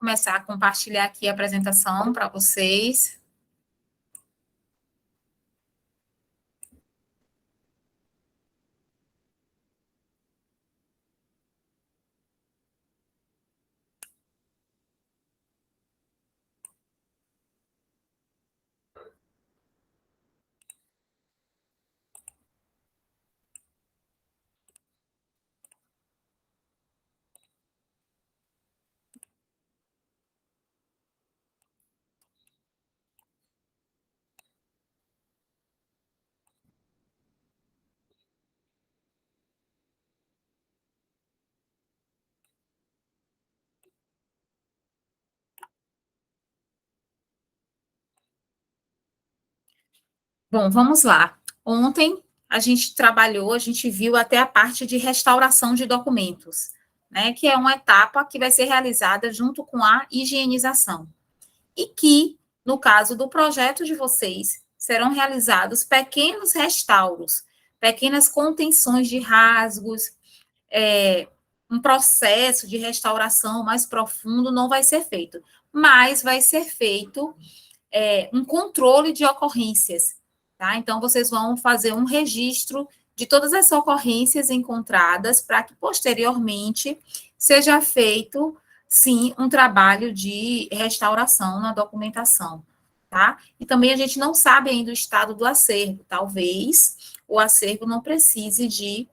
começar a compartilhar aqui a apresentação para vocês. Bom, vamos lá. Ontem a gente trabalhou, a gente viu até a parte de restauração de documentos, né? Que é uma etapa que vai ser realizada junto com a higienização. E que, no caso do projeto de vocês, serão realizados pequenos restauros, pequenas contenções de rasgos, um processo de restauração mais profundo não vai ser feito, mas vai ser feito um controle de ocorrências, tá? Então, vocês vão fazer um registro de todas as ocorrências encontradas para que, posteriormente, seja feito, sim, um trabalho de restauração na documentação, tá? E também a gente não sabe ainda o estado do acervo, talvez o acervo não precise de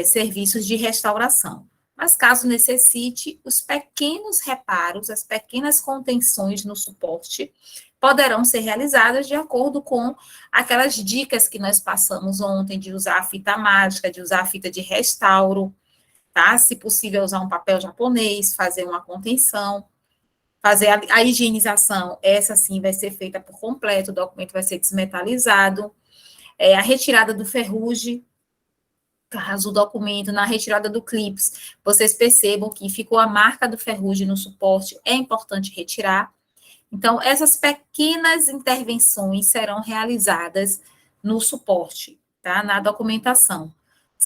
serviços de restauração. Mas caso necessite, os pequenos reparos, as pequenas contenções no suporte poderão ser realizadas de acordo com aquelas dicas que nós passamos ontem de usar a fita mágica, de usar a fita de restauro, tá? Se possível, usar um papel japonês, fazer uma contenção, fazer a higienização, essa sim vai ser feita por completo, o documento vai ser desmetalizado, a retirada do ferrugem, caso o documento, na retirada do clips, vocês percebam que ficou a marca do ferrugem no suporte, é importante retirar. Então, essas pequenas intervenções serão realizadas no suporte, tá? Na documentação.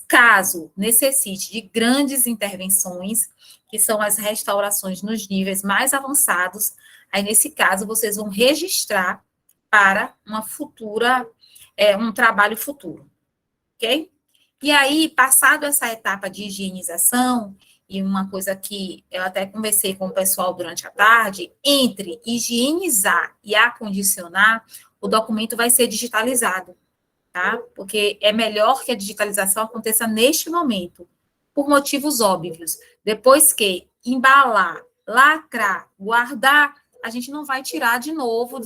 Caso necessite de grandes intervenções, que são as restaurações nos níveis mais avançados, aí, nesse caso, vocês vão registrar para uma futura, um trabalho futuro, ok? E aí, passado essa etapa de higienização, e uma coisa que eu até conversei com o pessoal durante a tarde, entre higienizar e acondicionar, o documento vai ser digitalizado, tá? Porque é melhor que a digitalização aconteça neste momento, por motivos óbvios. Depois que embalar, lacrar, guardar, a gente não vai tirar de novo,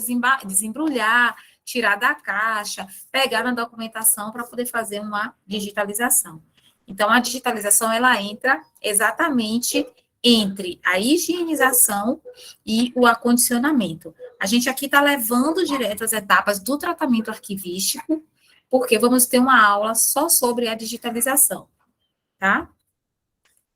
desembrulhar, tirar da caixa, pegar na documentação para poder fazer uma digitalização. Então, a digitalização, ela entra exatamente entre a higienização e o acondicionamento. A gente aqui está levando direto as etapas do tratamento arquivístico, porque vamos ter uma aula só sobre a digitalização, tá?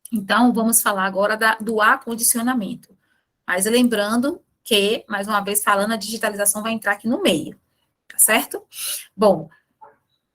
Então, vamos falar agora do acondicionamento. Mas lembrando que, mais uma vez falando, a digitalização vai entrar aqui no meio, tá certo? Bom,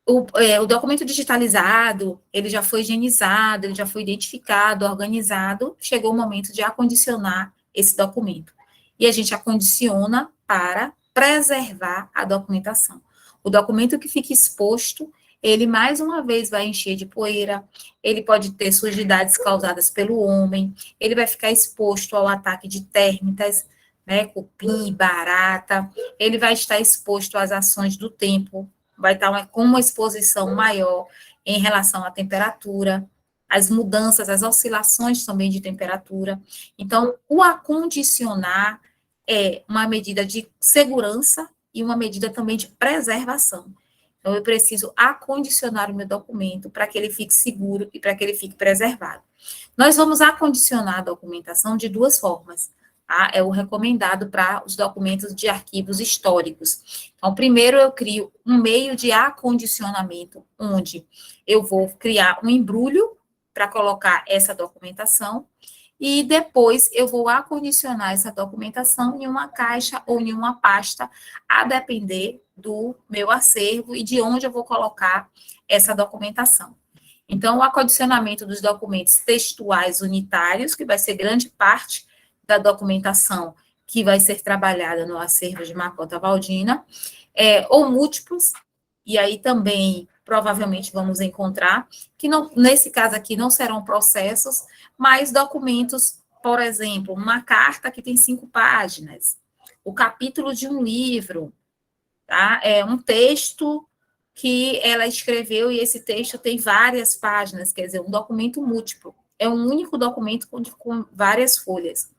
o documento digitalizado, ele já foi higienizado, ele já foi identificado, organizado, chegou o momento de acondicionar esse documento. E a gente acondiciona para preservar a documentação. O documento que fica exposto, ele mais uma vez vai encher de poeira, ele pode ter sujidades causadas pelo homem, ele vai ficar exposto ao ataque de térmitas, né, cupim, barata, ele vai estar exposto às ações do tempo, vai estar com uma exposição maior em relação à temperatura, as mudanças, as oscilações também de temperatura. Então, o acondicionar é uma medida de segurança e uma medida também de preservação. Então, eu preciso acondicionar o meu documento para que ele fique seguro e para que ele fique preservado. Nós vamos acondicionar a documentação de duas formas. Tá? É o recomendado para os documentos de arquivos históricos. Então, primeiro eu crio um meio de acondicionamento, onde eu vou criar um embrulho para colocar essa documentação, e depois eu vou acondicionar essa documentação em uma caixa ou em uma pasta, a depender do meu acervo e de onde eu vou colocar essa documentação. Então, o acondicionamento dos documentos textuais unitários, que vai ser grande parte da documentação que vai ser trabalhada no acervo de Macota Valdina, ou múltiplos, e aí também provavelmente vamos encontrar, que não, nesse caso aqui não serão processos, mas documentos, por exemplo, uma carta que tem 5 páginas, o capítulo de um livro, tá? É um texto que ela escreveu e esse texto tem várias páginas, quer dizer, um documento múltiplo. É um único documento com várias folhas.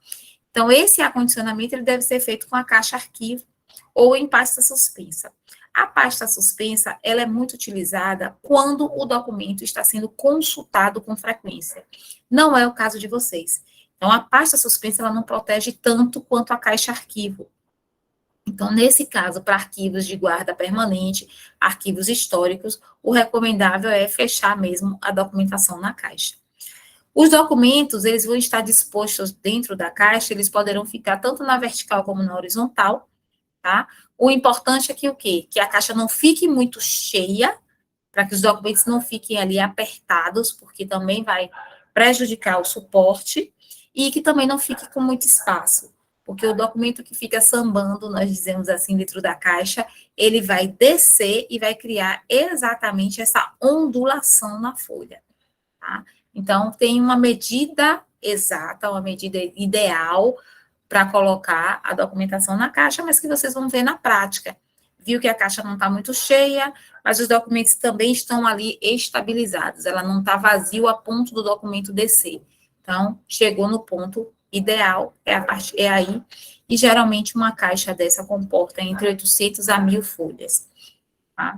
Então, esse acondicionamento ele deve ser feito com a caixa arquivo ou em pasta suspensa. A pasta suspensa, ela é muito utilizada quando o documento está sendo consultado com frequência. Não é o caso de vocês. Então, a pasta suspensa, ela não protege tanto quanto a caixa arquivo. Então, nesse caso, para arquivos de guarda permanente, arquivos históricos, o recomendável é fechar mesmo a documentação na caixa. Os documentos, eles vão estar dispostos dentro da caixa, eles poderão ficar tanto na vertical como na horizontal, tá? O importante é que o quê? Que a caixa não fique muito cheia, para que os documentos não fiquem ali apertados, porque também vai prejudicar o suporte, e que também não fique com muito espaço, porque o documento que fica sambando, nós dizemos assim, dentro da caixa, ele vai descer e vai criar exatamente essa ondulação na folha, tá? Então, tem uma medida exata, uma medida ideal para colocar a documentação na caixa, mas que vocês vão ver na prática. Viu que a caixa não está muito cheia, mas os documentos também estão ali estabilizados. Ela não está vazia a ponto do documento descer. Então, chegou no ponto ideal, é aí. E, geralmente, uma caixa dessa comporta entre 800 a 1.000 folhas. Tá?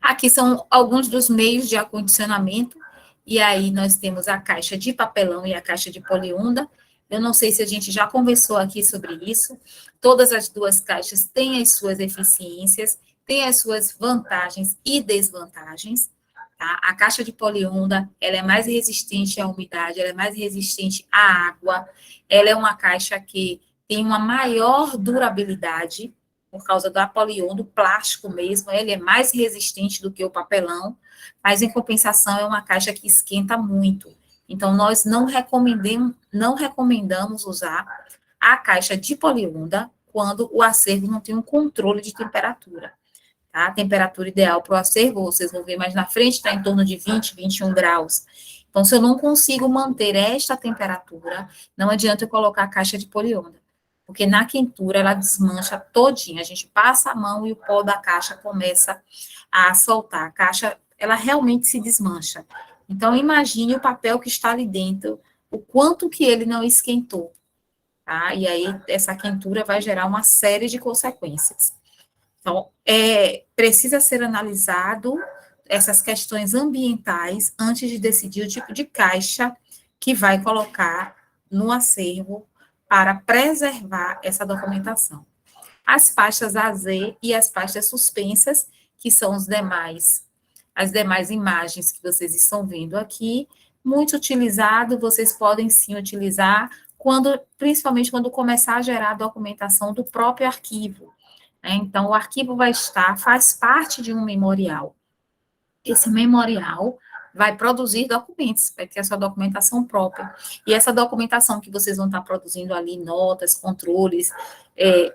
Aqui são alguns dos meios de acondicionamento. E aí, nós temos a caixa de papelão e a caixa de poliunda. Eu não sei se a gente já conversou aqui sobre isso. Todas as duas caixas têm as suas eficiências, têm as suas vantagens e desvantagens. Tá? A caixa de poliunda, ela é mais resistente à umidade, ela é mais resistente à água. Ela é uma caixa que tem uma maior durabilidade, por causa da poliunda, do plástico mesmo, ele é mais resistente do que o papelão, mas, em compensação, é uma caixa que esquenta muito. Então, nós não recomendamos usar a caixa de poliunda quando o acervo não tem um controle de temperatura. Tá? A temperatura ideal para o acervo, vocês vão ver mais na frente, está em torno de 20, 21 graus. Então, se eu não consigo manter esta temperatura, não adianta eu colocar a caixa de poliunda, porque na quentura ela desmancha todinha. A gente passa a mão e o pó da caixa começa a soltar. A caixa, ela realmente se desmancha. Então, imagine o papel que está ali dentro, o quanto que ele não esquentou, tá? E aí, essa quentura vai gerar uma série de consequências. Então, precisa ser analisado essas questões ambientais antes de decidir o tipo de caixa que vai colocar no acervo para preservar essa documentação. As pastas AZ e as pastas suspensas, que são as demais imagens que vocês estão vendo aqui, muito utilizado, vocês podem sim utilizar, principalmente quando começar a gerar a documentação do próprio arquivo. Então, o arquivo faz parte de um memorial. Esse memorial vai produzir documentos, vai ter a sua documentação própria. E essa documentação que vocês vão estar produzindo ali, notas, controles,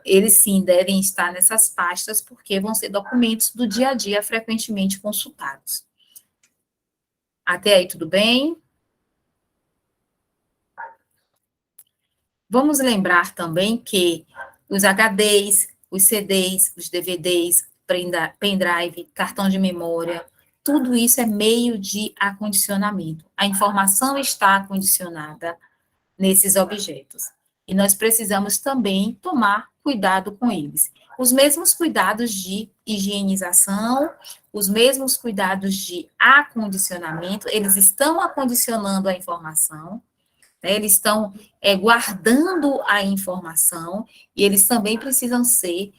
eles sim devem estar nessas pastas, porque vão ser documentos do dia a dia frequentemente consultados. Até aí, tudo bem? Vamos lembrar também que os HDs, os CDs, os DVDs, pendrive, cartão de memória, tudo isso é meio de acondicionamento. A informação está acondicionada nesses objetos. E nós precisamos também tomar cuidado com eles. Os mesmos cuidados de higienização, os mesmos cuidados de acondicionamento, eles estão acondicionando a informação, né? Eles estão guardando a informação e eles também precisam ser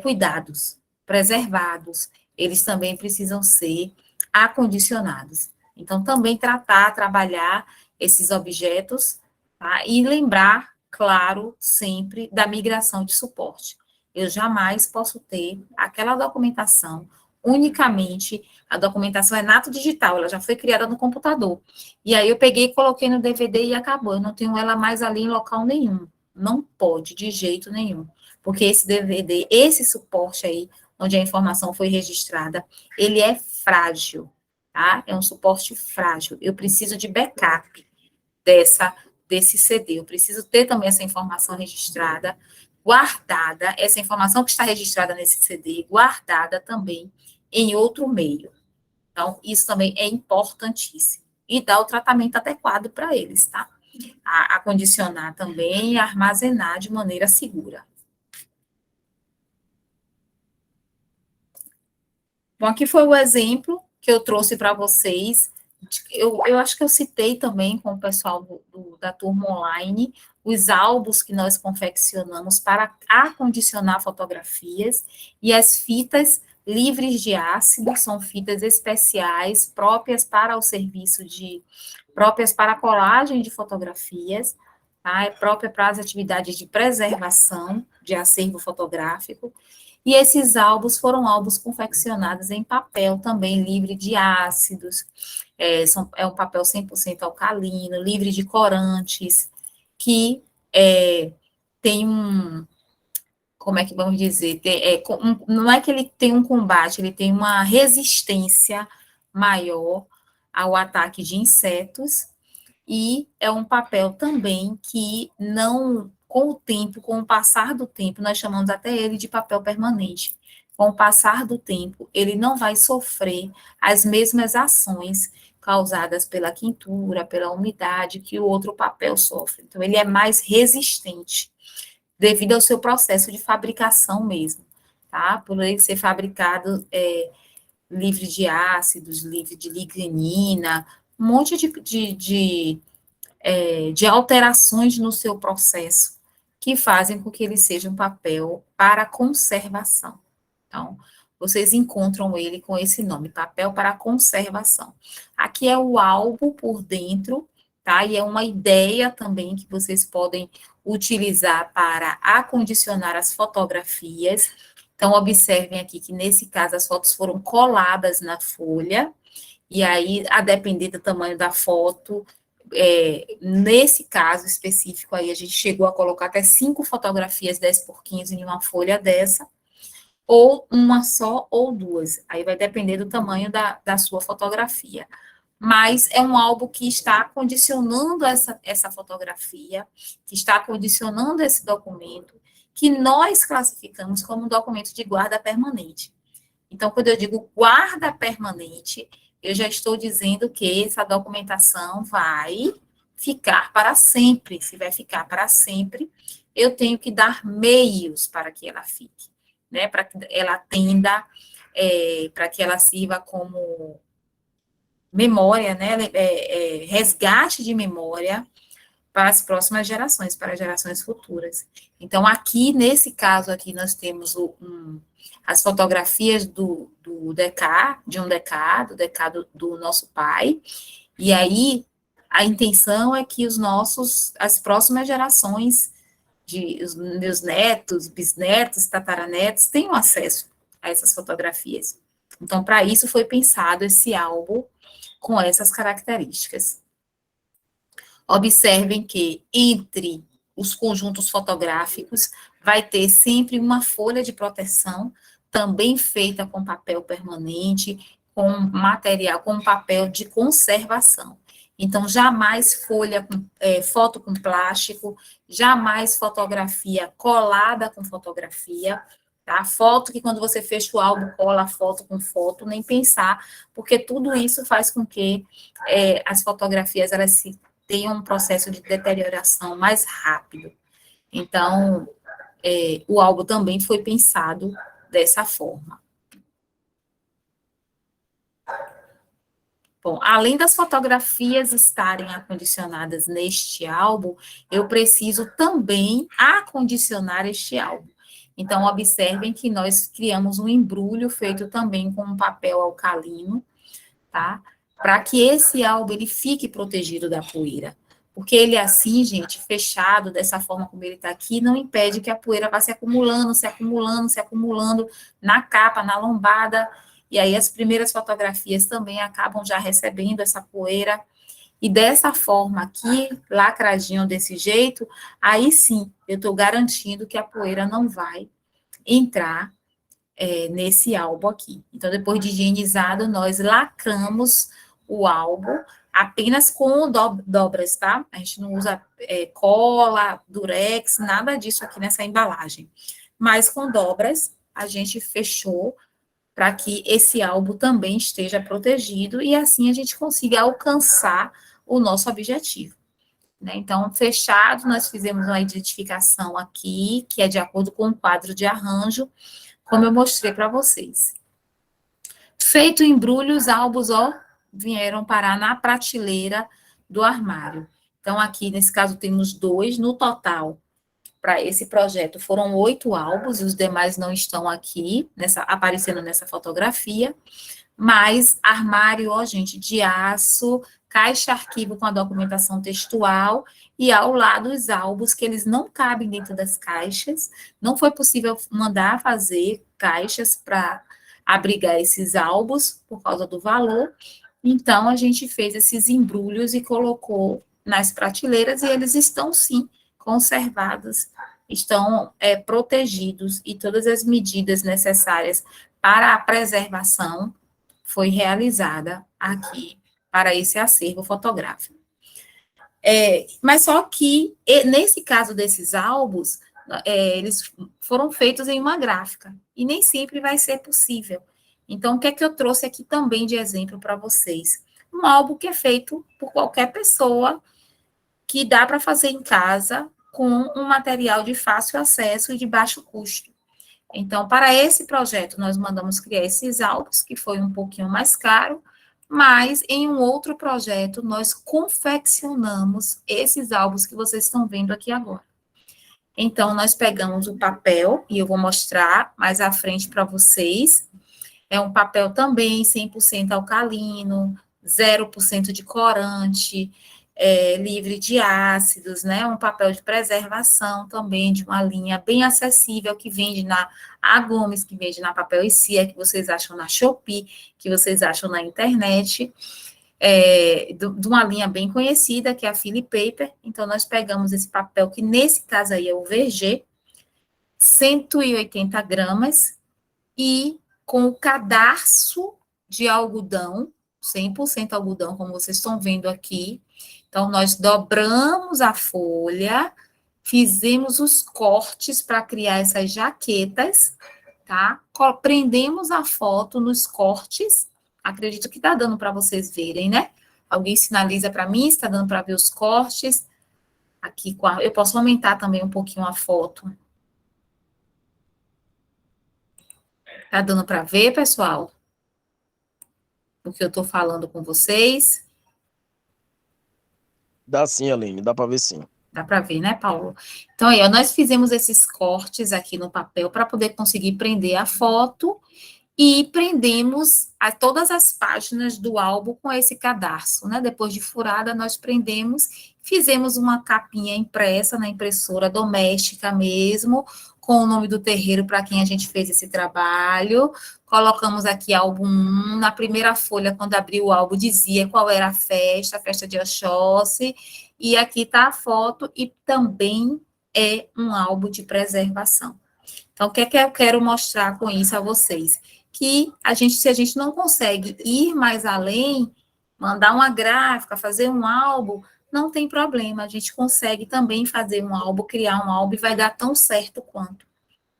cuidados, preservados, eles também precisam ser acondicionados. Então, também trabalhar esses objetos, tá? E lembrar, claro, sempre da migração de suporte. Eu jamais posso ter aquela documentação unicamente, a documentação é nato digital, ela já foi criada no computador. E aí eu peguei e coloquei no DVD e acabou. Eu não tenho ela mais ali em local nenhum. Não pode, de jeito nenhum. Porque esse DVD, esse suporte aí, onde a informação foi registrada, ele é frágil, tá? É um suporte frágil. Eu preciso de backup desse CD. Eu preciso ter também essa informação registrada, guardada, essa informação que está registrada nesse CD, guardada também em outro meio. Então, isso também é importantíssimo. E dar o tratamento adequado para eles, tá? Acondicionar também e armazenar de maneira segura. Bom, aqui foi o exemplo que eu trouxe para vocês. Eu acho que eu citei também com o pessoal da turma online os álbuns que nós confeccionamos para acondicionar fotografias e as fitas livres de ácido, são fitas especiais próprias para o serviço próprias para a colagem de fotografias, tá? É própria para as atividades de preservação de acervo fotográfico. E esses álbuns foram álbuns confeccionados em papel também, livre de ácidos, é um papel 100% alcalino, livre de corantes, que tem como é que vamos dizer, não é que ele tem um combate, ele tem uma resistência maior ao ataque de insetos, e é um papel também que não, com o tempo, com o passar do tempo, nós chamamos até ele de papel permanente. Com o passar do tempo, ele não vai sofrer as mesmas ações causadas pela quintura, pela umidade que o outro papel sofre. Então, ele é mais resistente devido ao seu processo de fabricação mesmo, tá? Por ele ser fabricado livre de ácidos, livre de lignina, um monte de alterações no seu processo que fazem com que ele seja um papel para conservação. Então, vocês encontram ele com esse nome, papel para conservação. Aqui é o álbum por dentro, tá? E é uma ideia também que vocês podem utilizar para acondicionar as fotografias. Então, observem aqui que, nesse caso, as fotos foram coladas na folha, e aí, a depender do tamanho da foto, nesse caso específico aí, a gente chegou a colocar até 5 fotografias 10 por 15 em uma folha dessa, ou uma só ou duas, aí vai depender do tamanho da sua fotografia. Mas é um álbum que está condicionando essa fotografia, que está condicionando esse documento, que nós classificamos como um documento de guarda permanente. Então, quando eu digo guarda permanente, eu já estou dizendo que essa documentação vai ficar para sempre. Se vai ficar para sempre, eu tenho que dar meios para que ela fique, né? Para que ela atenda, para que ela sirva como memória, né? Resgate de memória para as próximas gerações, para gerações futuras. Então, aqui, nesse caso aqui, nós temos as fotografias do DK, do DK do nosso pai, e aí a intenção é que as próximas gerações, os meus netos, bisnetos, tataranetos, tenham acesso a essas fotografias. Então, para isso foi pensado esse álbum com essas características. Observem que entre os conjuntos fotográficos vai ter sempre uma folha de proteção, também feita com papel permanente, com material, com papel de conservação. Então, jamais foto com plástico, jamais fotografia colada com fotografia, tá? Foto que quando você fecha o álbum, cola foto com foto, nem pensar, porque tudo isso faz com que as fotografias, elas tenham um processo de deterioração mais rápido. Então, o álbum também foi pensado dessa forma. Bom, além das fotografias estarem acondicionadas neste álbum, eu preciso também acondicionar este álbum. Então, observem que nós criamos um embrulho feito também com um papel alcalino, tá? Para que esse álbum ele fique protegido da poeira. Porque ele assim, gente, fechado, dessa forma como ele está aqui, não impede que a poeira vá se acumulando, se acumulando, se acumulando na capa, na lombada, e aí as primeiras fotografias também acabam já recebendo essa poeira, e dessa forma aqui, lacradinho desse jeito, aí sim, eu estou garantindo que a poeira não vai entrar nesse álbum aqui. Então, depois de higienizado, nós lacramos o álbum apenas com dobras, tá? A gente não usa cola, durex, nada disso aqui nessa embalagem. Mas com dobras, a gente fechou para que esse álbum também esteja protegido e assim a gente consiga alcançar o nosso objetivo. Né? Então, fechado, nós fizemos uma identificação aqui, que é de acordo com o quadro de arranjo, como eu mostrei para vocês. Feito o embrulho, os álbuns, ó, vieram parar na prateleira do armário. Então, aqui, nesse caso, temos 2, no total, para esse projeto, foram 8 álbuns, os demais não estão aqui, aparecendo nessa fotografia, mas armário, ó, gente, de aço, caixa arquivo com a documentação textual, e ao lado os álbuns, que eles não cabem dentro das caixas, não foi possível mandar fazer caixas para abrigar esses álbuns, por causa do valor, então a gente fez esses embrulhos e colocou nas prateleiras, e eles estão, sim, conservados, estão protegidos, e todas as medidas necessárias para a preservação foi realizada aqui para esse acervo fotográfico. Mas só que, nesse caso desses álbuns, eles foram feitos em uma gráfica, e nem sempre vai ser possível. Então, o que é que eu trouxe aqui também de exemplo para vocês? Um álbum que é feito por qualquer pessoa, que dá para fazer em casa, com um material de fácil acesso e de baixo custo. Então, para esse projeto, nós mandamos criar esses álbuns, que foi um pouquinho mais caro, mas em um outro projeto, nós confeccionamos esses álbuns que vocês estão vendo aqui agora. Então, nós pegamos o papel, e eu vou mostrar mais à frente para vocês. É um papel também 100% alcalino, 0% de corante, livre de ácidos, né? Um papel de preservação também, de uma linha bem acessível, que vende na A Gomes, que vende na Papel e Cia, que vocês acham na Shopee, que vocês acham na internet, de uma linha bem conhecida, que é a Fili Paper. Então, nós pegamos esse papel, que nesse caso aí é o VG, 180 gramas, e com o cadarço de algodão, 100% algodão, como vocês estão vendo aqui. Então, nós dobramos a folha, fizemos os cortes para criar essas jaquetas, tá? Prendemos a foto nos cortes. Acredito que está dando para vocês verem, né? Alguém sinaliza para mim, está dando para ver os cortes. Aqui, eu posso aumentar também um pouquinho a foto. Tá dando para ver, pessoal? O que eu estou falando com vocês? Dá sim, Aline, dá para ver sim. Dá para ver, né, Paulo? Então, aí, ó, nós fizemos esses cortes aqui no papel para poder conseguir prender a foto, e prendemos todas as páginas do álbum com esse cadarço, né? Depois de furada, nós prendemos, fizemos uma capinha impressa na impressora doméstica mesmo, com o nome do terreiro para quem a gente fez esse trabalho. Colocamos aqui álbum 1, na primeira folha, quando abriu o álbum, dizia qual era a festa de Oxóssi, e aqui está a foto, e também é um álbum de preservação. Então, o que é que eu quero mostrar com isso a vocês? Que se a gente não consegue ir mais além, mandar uma gráfica, fazer um álbum, não tem problema, a gente consegue também fazer um álbum, criar um álbum, e vai dar tão certo quanto,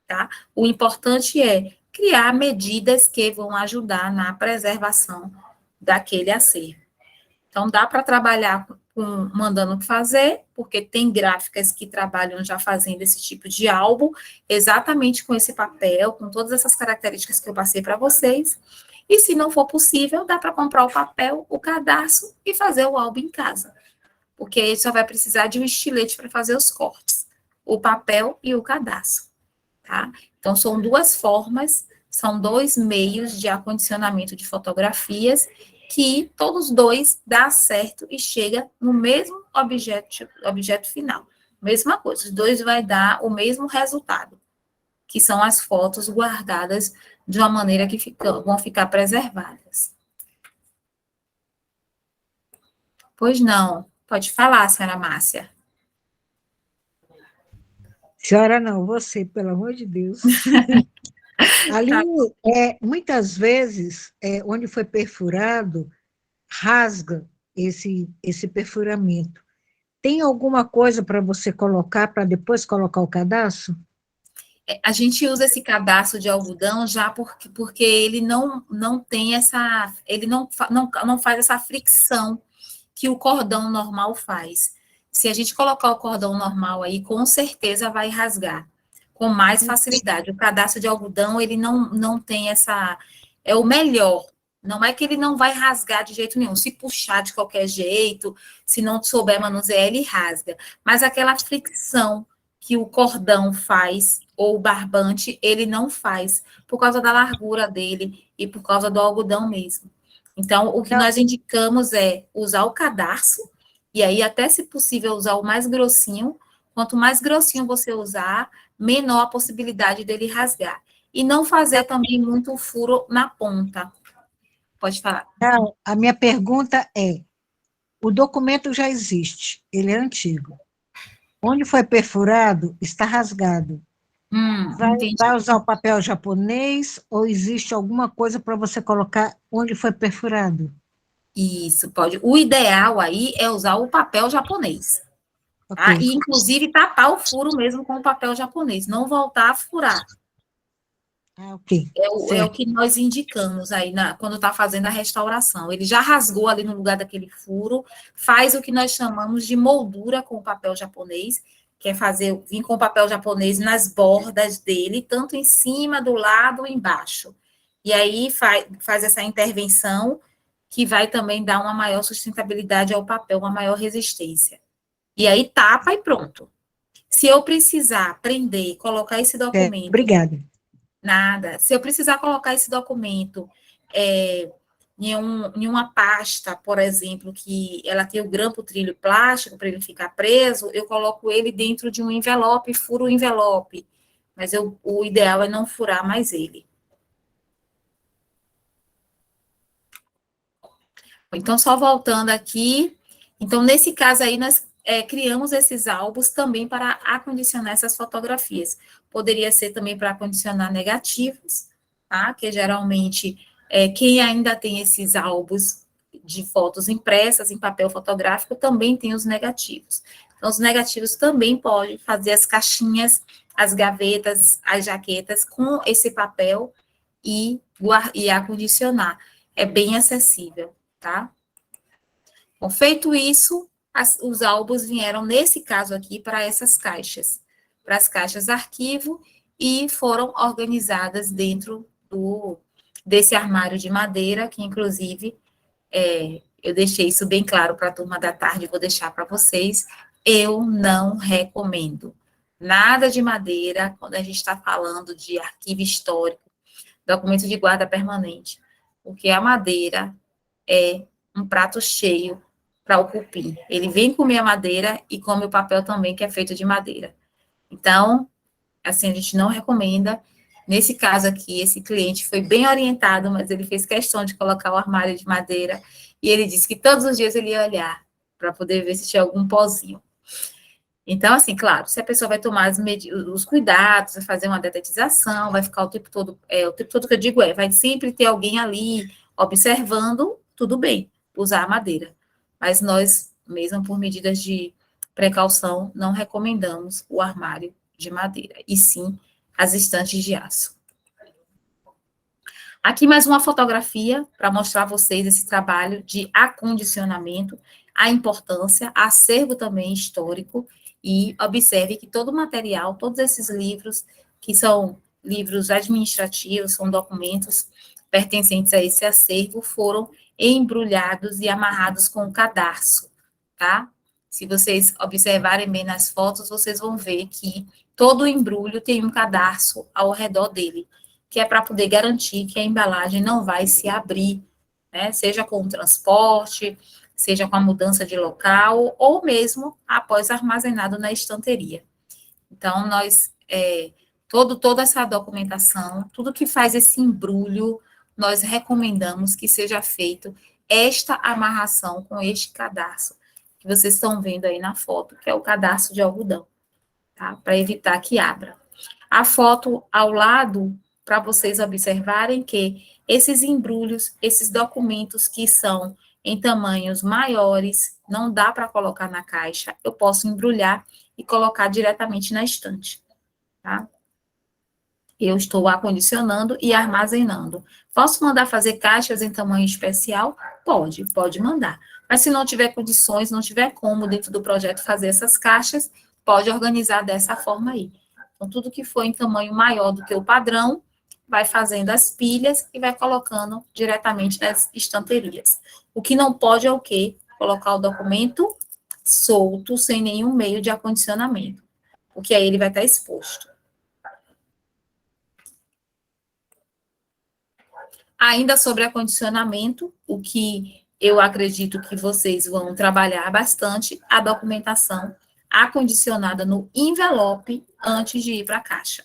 tá? O importante é criar medidas que vão ajudar na preservação daquele acervo. Então, dá para trabalhar mandando fazer, porque tem gráficas que trabalham já fazendo esse tipo de álbum, exatamente com esse papel, com todas essas características que eu passei para vocês. E se não for possível, dá para comprar o papel, o cadarço e fazer o álbum em casa. Porque aí só vai precisar de um estilete para fazer os cortes, o papel e o cadarço, tá? Então, são 2 formas, são 2 meios de acondicionamento de fotografias, que todos 2 dá certo e chega no mesmo objeto final. Mesma coisa, os 2 vai dar o mesmo resultado, que são as fotos guardadas de uma maneira que vão ficar preservadas. Pois não, pode falar, senhora Márcia. Senhora não, você, pelo amor de Deus. Ali, Tá. muitas vezes, onde foi perfurado, rasga esse perfuramento. Tem alguma coisa para você colocar, para depois colocar o cadastro? A gente usa esse cadastro de algodão já porque ele não tem essa, ele não faz essa fricção que o cordão normal faz. Se a gente colocar o cordão normal aí, com certeza vai rasgar com mais facilidade. O cadastro de algodão, ele não tem essa, é o melhor. Não é que ele não vai rasgar de jeito nenhum. Se puxar de qualquer jeito, se não souber manusear, ele rasga. Mas aquela fricção que o cordão faz, ou o barbante, ele não faz, por causa da largura dele e por causa do algodão mesmo. Então, o que Não, nós indicamos é usar o cadarço, e aí, até se possível, usar o mais grossinho. Quanto mais grossinho você usar, menor a possibilidade dele rasgar. E não fazer também muito furo na ponta. Pode falar. não, a minha pergunta é: o documento já existe, ele é antigo. Onde foi perfurado, está rasgado. Entendi. Vai usar o papel japonês ou existe alguma coisa para você colocar onde foi perfurado? Isso, pode. O ideal aí é usar o papel japonês. Ok. Tá? E, inclusive, tapar o furo mesmo com o papel japonês. Não voltar a furar. Ah, ok. É o Certo. que nós indicamos aí quando está fazendo a restauração. Ele já rasgou ali no lugar daquele furo, faz o que nós chamamos de moldura com o papel japonês, que é vir com o papel japonês nas bordas dele, tanto em cima, do lado ou embaixo. E aí faz essa intervenção, que vai também dar uma maior sustentabilidade ao papel, uma maior resistência. E aí tapa e pronto. Se eu precisar prender, colocar esse documento. Obrigada. Nada. Se eu precisar colocar esse documento em uma pasta, por exemplo, que ela tem o grampo trilho plástico para ele ficar preso, eu coloco ele dentro de um envelope, furo o envelope. Mas o ideal é não furar mais ele. Então, só voltando aqui. Então, nesse caso aí, nós criamos esses álbuns também para acondicionar essas fotografias. Poderia ser também para acondicionar negativos, tá? Que geralmente, quem ainda tem esses álbuns de fotos impressas em papel fotográfico, também tem os negativos. Então, os negativos também podem fazer as caixinhas, as gavetas, as jaquetas com esse papel e acondicionar. É bem acessível, tá? Bom, feito isso, os álbuns vieram, nesse caso aqui, para essas caixas, para as caixas arquivo, e foram organizadas dentro desse armário de madeira, que, inclusive, eu deixei isso bem claro para a turma da tarde, vou deixar para vocês, eu não recomendo. Nada de madeira, quando a gente está falando de arquivo histórico, documento de guarda permanente, porque a madeira é um prato cheio para o cupim. Ele vem comer a madeira e come o papel também, que é feito de madeira. Então, assim, a gente não recomenda. Nesse caso aqui, esse cliente foi bem orientado, mas ele fez questão de colocar o armário de madeira e ele disse que todos os dias ele ia olhar para poder ver se tinha algum pozinho. Então, assim, claro, se a pessoa vai tomar os cuidados, vai fazer uma detetização, vai ficar o tempo todo que eu digo vai sempre ter alguém ali observando, tudo bem, usar a madeira. Mas nós, mesmo por medidas de precaução, não recomendamos o armário de madeira, e sim as estantes de aço. Aqui mais uma fotografia para mostrar a vocês esse trabalho de acondicionamento, a importância, acervo também histórico, e observe que todo o material, todos esses livros, que são livros administrativos, são documentos pertencentes a esse acervo, foram embrulhados e amarrados com cadarço, tá? Se vocês observarem bem nas fotos, vocês vão ver que todo o embrulho tem um cadarço ao redor dele, que é para poder garantir que a embalagem não vai se abrir, né? Seja com o transporte, seja com a mudança de local, ou mesmo após armazenado na estanteria. Então, nós Toda essa documentação, tudo que faz esse embrulho, nós recomendamos que seja feito esta amarração com este cadarço, que vocês estão vendo aí na foto, que é o cadarço de algodão, tá? Para evitar que abra. A foto ao lado, para vocês observarem que esses embrulhos, esses documentos que são em tamanhos maiores, não dá para colocar na caixa, eu posso embrulhar e colocar diretamente na estante, tá? Eu estou acondicionando e armazenando. Posso mandar fazer caixas em tamanho especial? Pode mandar. Mas se não tiver condições, não tiver como dentro do projeto fazer essas caixas, pode organizar dessa forma aí. Então, tudo que for em tamanho maior do que o padrão, vai fazendo as pilhas e vai colocando diretamente nas estanterias. O que não pode é o quê? Colocar o documento solto, sem nenhum meio de acondicionamento, porque aí ele vai estar exposto. Ainda sobre acondicionamento, o que eu acredito que vocês vão trabalhar bastante, a documentação acondicionada no envelope antes de ir para a caixa,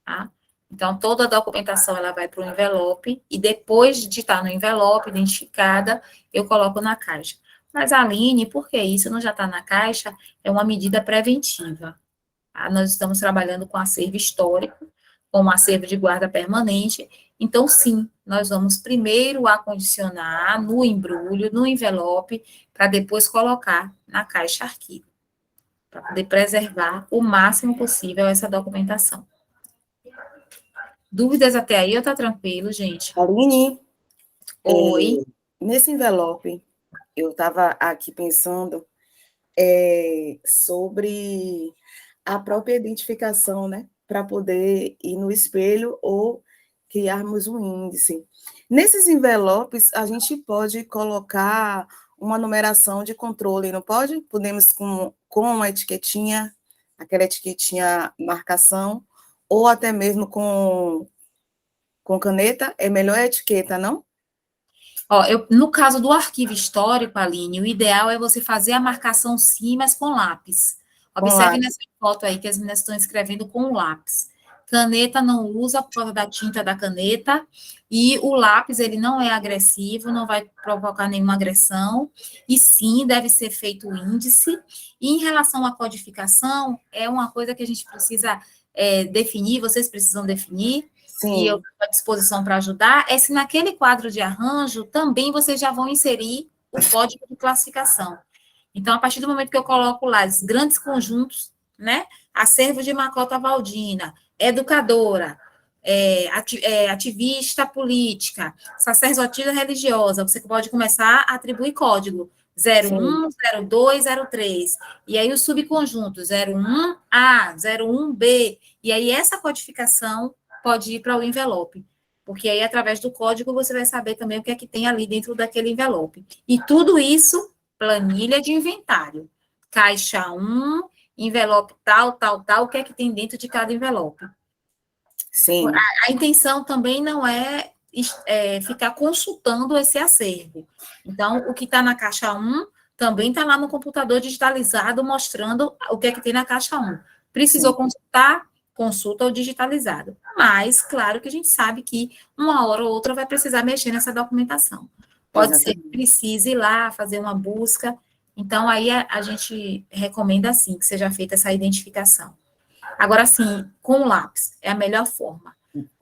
tá? Então, toda a documentação, ela vai para o envelope, e depois de estar no envelope, identificada, eu coloco na caixa. Mas, Aline, por que isso não já está na caixa? É uma medida preventiva, tá? Nós estamos trabalhando com acervo histórico, com um acervo de guarda permanente. Então, sim, nós vamos primeiro acondicionar no embrulho, no envelope, para depois colocar na caixa arquivo, para poder preservar o máximo possível essa documentação. Dúvidas até aí ou tá tranquilo, gente? Aline, Oi. nesse envelope, eu estava aqui pensando sobre a própria identificação, né? Para poder ir no espelho ou criarmos um índice. Nesses envelopes, a gente pode colocar uma numeração de controle, não pode? Podemos com uma etiquetinha, aquela etiquetinha marcação, ou até mesmo com caneta, é melhor a etiqueta, não? Ó, no caso do arquivo histórico, Aline, o ideal é você fazer a marcação sim, mas com lápis. Observe nessa foto aí que as meninas estão escrevendo com lápis. Caneta não usa por causa da tinta da caneta, e o lápis, ele não é agressivo, não vai provocar nenhuma agressão, e sim, deve ser feito o índice. E em relação à codificação, é uma coisa que a gente precisa definir, vocês precisam definir, Sim. E eu estou à disposição para ajudar, é se naquele quadro de arranjo também vocês já vão inserir o código de classificação. Então, a partir do momento que eu coloco lá os grandes conjuntos, né? Acervo de Macota Valdina, educadora, ativista política, sacerdotisa religiosa, você pode começar a atribuir código 01, 02, 03. E aí o subconjunto 01A, 01B. E aí essa codificação pode ir para o envelope, porque aí, através do código, você vai saber também o que é que tem ali dentro daquele envelope. E tudo isso, planilha de inventário. Caixa 1, envelope tal, o que é que tem dentro de cada envelope. Sim. A intenção também não é ficar consultando esse acervo. Então, o que está na caixa 1 também está lá no computador digitalizado, mostrando o que é que tem na caixa 1. Precisou consultar? Consulta o digitalizado. Mas, claro que a gente sabe que uma hora ou outra vai precisar mexer nessa documentação. Pode ser que precise ir lá fazer uma busca. Então, aí a gente recomenda, assim, que seja feita essa identificação. Agora, sim, com o lápis, é a melhor forma.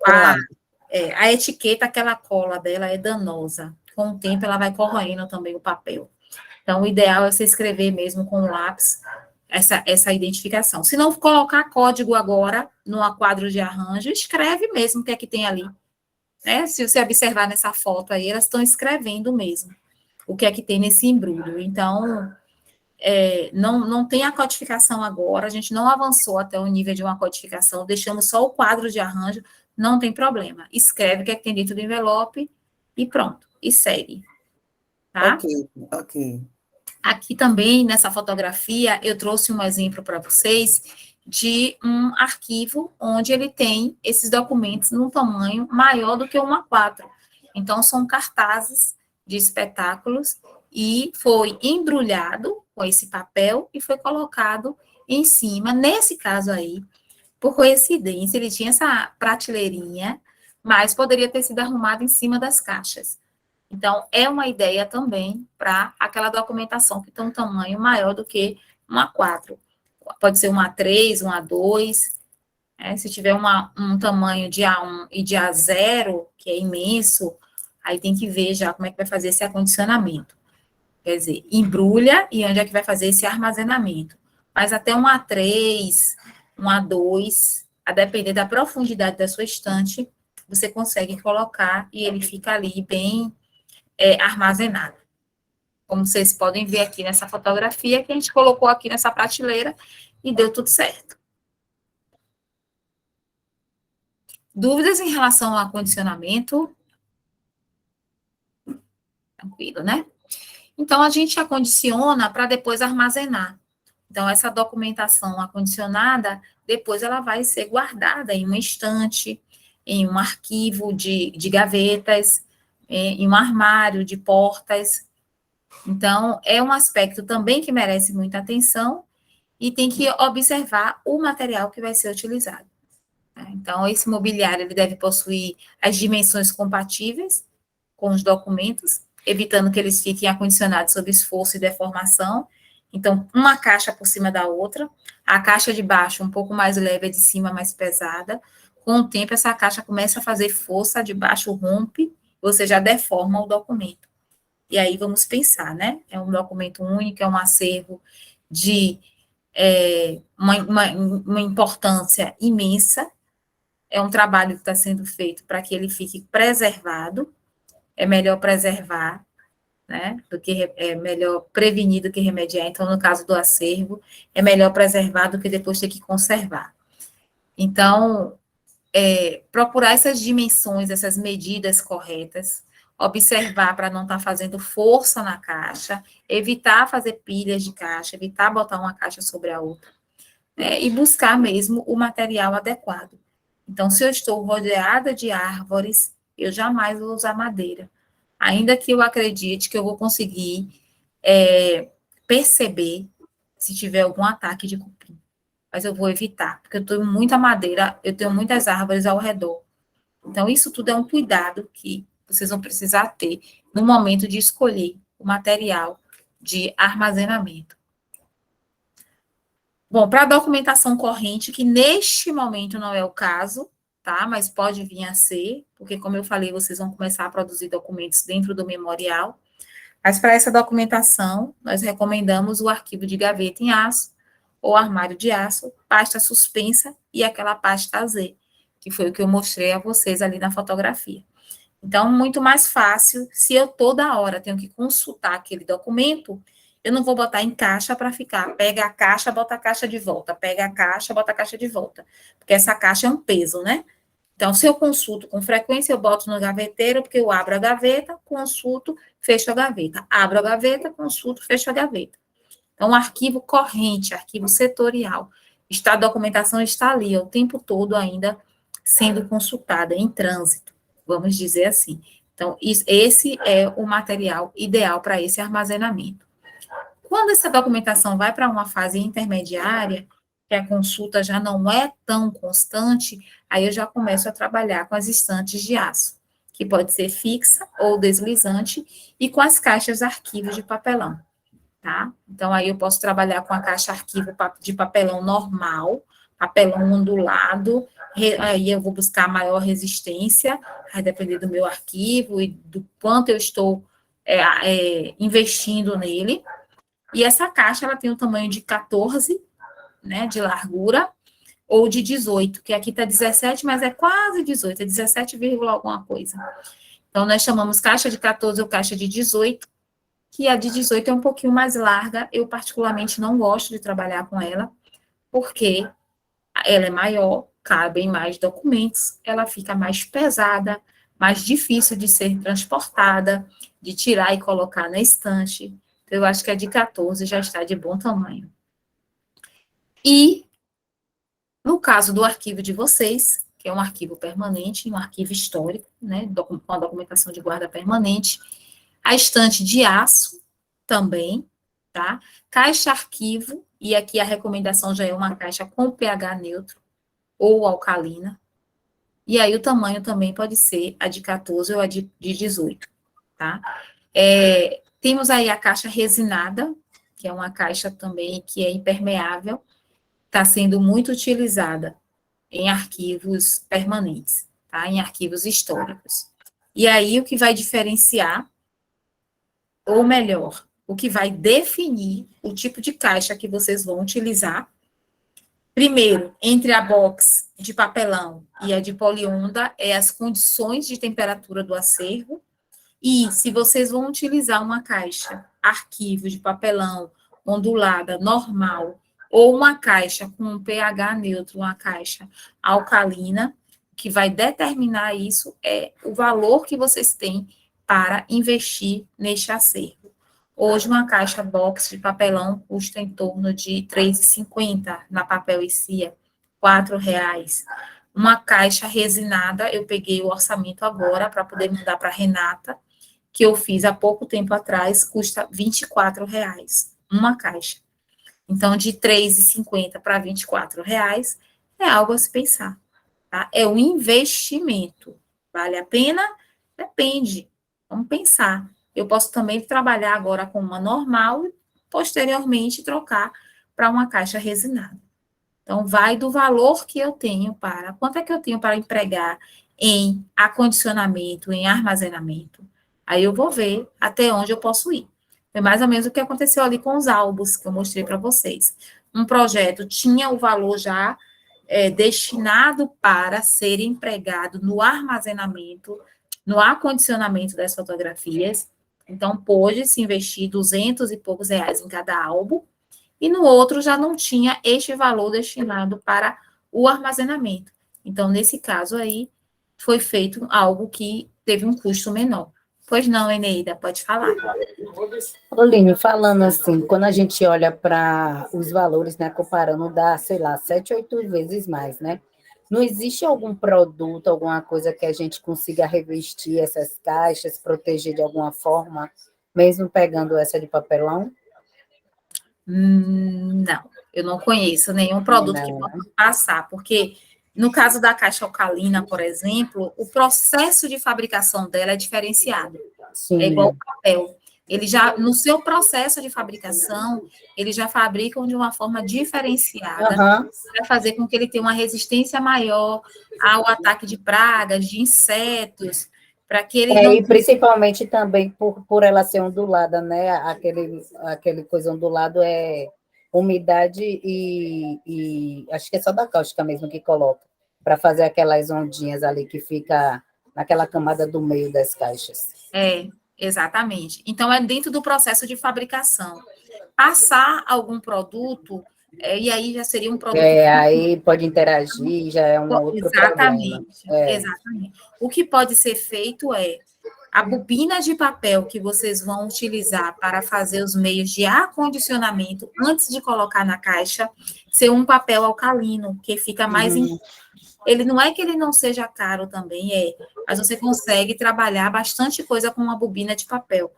A etiqueta, aquela cola dela é danosa. Com o tempo, ela vai corroendo também o papel. Então, o ideal é você escrever mesmo com o lápis essa identificação. Se não colocar código agora no quadro de arranjo, escreve mesmo o que é que tem ali. Né? Se você observar nessa foto aí, elas estão escrevendo mesmo o que é que tem nesse embrulho. Então, não tem a codificação agora, a gente não avançou até o nível de uma codificação, deixamos só o quadro de arranjo, não tem problema. Escreve o que é que tem dentro do envelope e pronto, e segue. Tá? Ok. Aqui também, nessa fotografia, eu trouxe um exemplo para vocês de um arquivo onde ele tem esses documentos num tamanho maior do que 1 a 4. Então, são cartazes de espetáculos e foi embrulhado com esse papel e foi colocado em cima, nesse caso aí, por coincidência, ele tinha essa prateleirinha, mas poderia ter sido arrumado em cima das caixas. Então, é uma ideia também para aquela documentação que tem um tamanho maior do que um A4. Pode ser um A3, um A2. Se tiver um tamanho de A1 e de A0, que é imenso, aí tem que ver já como é que vai fazer esse acondicionamento. Quer dizer, embrulha e onde é que vai fazer esse armazenamento. Mas até um A3, um A2, a depender da profundidade da sua estante, você consegue colocar e ele fica ali bem armazenado. Como vocês podem ver aqui nessa fotografia, que a gente colocou aqui nessa prateleira e deu tudo certo. Dúvidas em relação ao acondicionamento? Tranquilo, né? Então, a gente acondiciona para depois armazenar. Então, essa documentação acondicionada, depois ela vai ser guardada em uma estante, em um arquivo de gavetas, em um armário de portas. Então, é um aspecto também que merece muita atenção e tem que observar o material que vai ser utilizado. Então, esse mobiliário ele deve possuir as dimensões compatíveis com os documentos, evitando que eles fiquem acondicionados sob esforço e deformação. Então, uma caixa por cima da outra, a caixa de baixo um pouco mais leve, a de cima mais pesada. Com o tempo, essa caixa começa a fazer força, a de baixo rompe, você já deforma o documento. E aí vamos pensar, né? É um documento único, é um acervo de uma importância imensa, é um trabalho que está sendo feito para que ele fique preservado, é melhor preservar, né, do que é melhor prevenir do que remediar. Então, no caso do acervo, é melhor preservar do que depois ter que conservar. Então, procurar essas dimensões, essas medidas corretas, observar para não estar fazendo força na caixa, evitar fazer pilhas de caixa, evitar botar uma caixa sobre a outra, né, e buscar mesmo o material adequado. Então, se eu estou rodeada de árvores, eu jamais vou usar madeira. Ainda que eu acredite que eu vou conseguir perceber se tiver algum ataque de cupim. Mas eu vou evitar, porque eu tenho muita madeira, eu tenho muitas árvores ao redor. Então, isso tudo é um cuidado que vocês vão precisar ter no momento de escolher o material de armazenamento. Bom, para a documentação corrente, que neste momento não é o caso, tá? Mas pode vir a ser, porque, como eu falei, vocês vão começar a produzir documentos dentro do memorial. Mas para essa documentação, nós recomendamos o arquivo de gaveta em aço, ou armário de aço, pasta suspensa e aquela pasta Z, que foi o que eu mostrei a vocês ali na fotografia. Então, muito mais fácil, se eu toda hora tenho que consultar aquele documento, eu não vou botar em caixa para ficar, pega a caixa, bota a caixa de volta, pega a caixa, bota a caixa de volta, porque essa caixa é um peso, né? Então, se eu consulto com frequência, eu boto no gaveteiro, porque eu abro a gaveta, consulto, fecho a gaveta. Abro a gaveta, consulto, fecho a gaveta. Então, arquivo corrente, arquivo setorial. A documentação está ali o tempo todo ainda sendo consultada, em trânsito, vamos dizer assim. Então, esse é o material ideal para esse armazenamento. Quando essa documentação vai para uma fase intermediária, que a consulta já não é tão constante, aí eu já começo a trabalhar com as estantes de aço, que pode ser fixa ou deslizante, e com as caixas arquivos de papelão, tá? Então, aí eu posso trabalhar com a caixa arquivo de papelão normal, papelão ondulado, aí eu vou buscar maior resistência, vai depender do meu arquivo e do quanto eu estou investindo nele. E essa caixa, ela tem o tamanho de 14, né, de largura, ou de 18, que aqui está 17, mas é quase 18, é 17, alguma coisa. Então, nós chamamos caixa de 14 ou caixa de 18, que a de 18 é um pouquinho mais larga, eu particularmente não gosto de trabalhar com ela, porque ela é maior, cabem mais documentos, ela fica mais pesada, mais difícil de ser transportada, de tirar e colocar na estante. Eu acho que a de 14 já está de bom tamanho. E, no caso do arquivo de vocês, que é um arquivo permanente, um arquivo histórico, né, com a documentação de guarda permanente, a estante de aço também, tá? Caixa arquivo, e aqui a recomendação já é uma caixa com pH neutro, ou alcalina. E aí o tamanho também pode ser a de 14 ou a de 18, tá? Temos aí a caixa resinada, que é uma caixa também que é impermeável, está sendo muito utilizada em arquivos permanentes, tá? Em arquivos históricos. E aí o que vai diferenciar, ou melhor, o que vai definir o tipo de caixa que vocês vão utilizar, primeiro, entre a box de papelão e a de polionda, é as condições de temperatura do acervo, e se vocês vão utilizar uma caixa arquivo de papelão ondulada, normal, ou uma caixa com um pH neutro, uma caixa alcalina, o que vai determinar isso é o valor que vocês têm para investir neste acervo. Hoje, uma caixa box de papelão custa em torno de R$ 3,50 na Papel e Cia, R$ 4,00. Uma caixa resinada, eu peguei o orçamento agora para poder mandar para a Renata, que eu fiz há pouco tempo atrás, custa R$ 24,00, uma caixa. Então, de R$ 3,50 para R$ 24,00 é algo a se pensar, tá? É um investimento. Vale a pena? Depende. Vamos pensar. Eu posso também trabalhar agora com uma normal e, posteriormente, trocar para uma caixa resinada. Então, vai do valor que eu tenho para... Quanto é que eu tenho para empregar em acondicionamento, em armazenamento? Aí eu vou ver até onde eu posso ir. Foi mais ou menos o que aconteceu ali com os álbuns que eu mostrei para vocês. Um projeto tinha o valor já destinado para ser empregado no armazenamento, no acondicionamento das fotografias. Então, pôde se investir 200 e poucos reais em cada álbum, e no outro já não tinha este valor destinado para o armazenamento. Então, nesse caso aí, foi feito algo que teve um custo menor. Pois não, Eneida, pode falar. Olinho, falando assim, quando a gente olha para os valores, né, comparando, dá, sei lá, 7, 8 vezes mais, né? Não existe algum produto, alguma coisa que a gente consiga revestir essas caixas, proteger de alguma forma, mesmo pegando essa de papelão? Não, eu não conheço nenhum produto que possa passar, porque no caso da caixa alcalina, por exemplo, o processo de fabricação dela é diferenciado. Sim. É igual ao papel. Ele já, no seu processo de fabricação, eles já fabricam de uma forma diferenciada, para fazer com que ele tenha uma resistência maior ao ataque de pragas, de insetos, para que ele não... E principalmente também por ela ser ondulada, né? Aquele coisa ondulado é umidade e acho que é só da cáustica mesmo que coloca, para fazer aquelas ondinhas ali que fica naquela camada do meio das caixas. Exatamente. Então, é dentro do processo de fabricação. Passar algum produto, e aí já seria um produto... aí pode interagir, já é um outro problema. Exatamente. O que pode ser feito é a bobina de papel que vocês vão utilizar para fazer os meios de acondicionamento antes de colocar na caixa, ser um papel alcalino, que fica mais... Ele não é que ele não seja caro também, mas você consegue trabalhar bastante coisa com uma bobina de papel.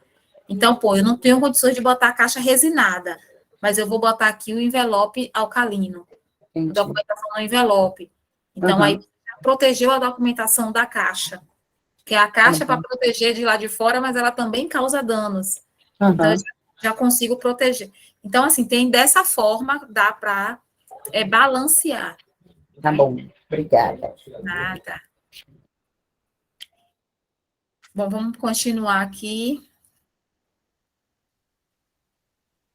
Então, eu não tenho condições de botar a caixa resinada, mas eu vou botar aqui o envelope alcalino, a documentação no envelope. Então, aí protegeu a documentação da caixa, que é a caixa para proteger de lá de fora, mas ela também causa danos. Então, eu já consigo proteger. Então, assim, tem dessa forma, dá para balancear. Tá bom. Obrigada. Nada. Bom, vamos continuar aqui.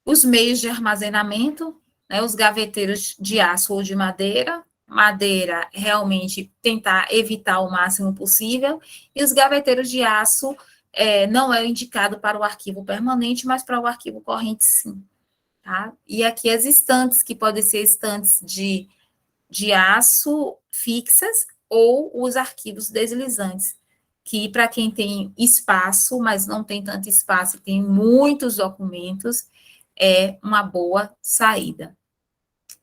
Os meios de armazenamento, né, os gaveteiros de aço ou de madeira. Madeira, realmente, tentar evitar o máximo possível. E os gaveteiros de aço não é indicado para o arquivo permanente, mas para o arquivo corrente, sim. Tá? E aqui as estantes, que podem ser estantes de aço fixas ou os arquivos deslizantes, que para quem tem espaço, mas não tem tanto espaço, tem muitos documentos, é uma boa saída.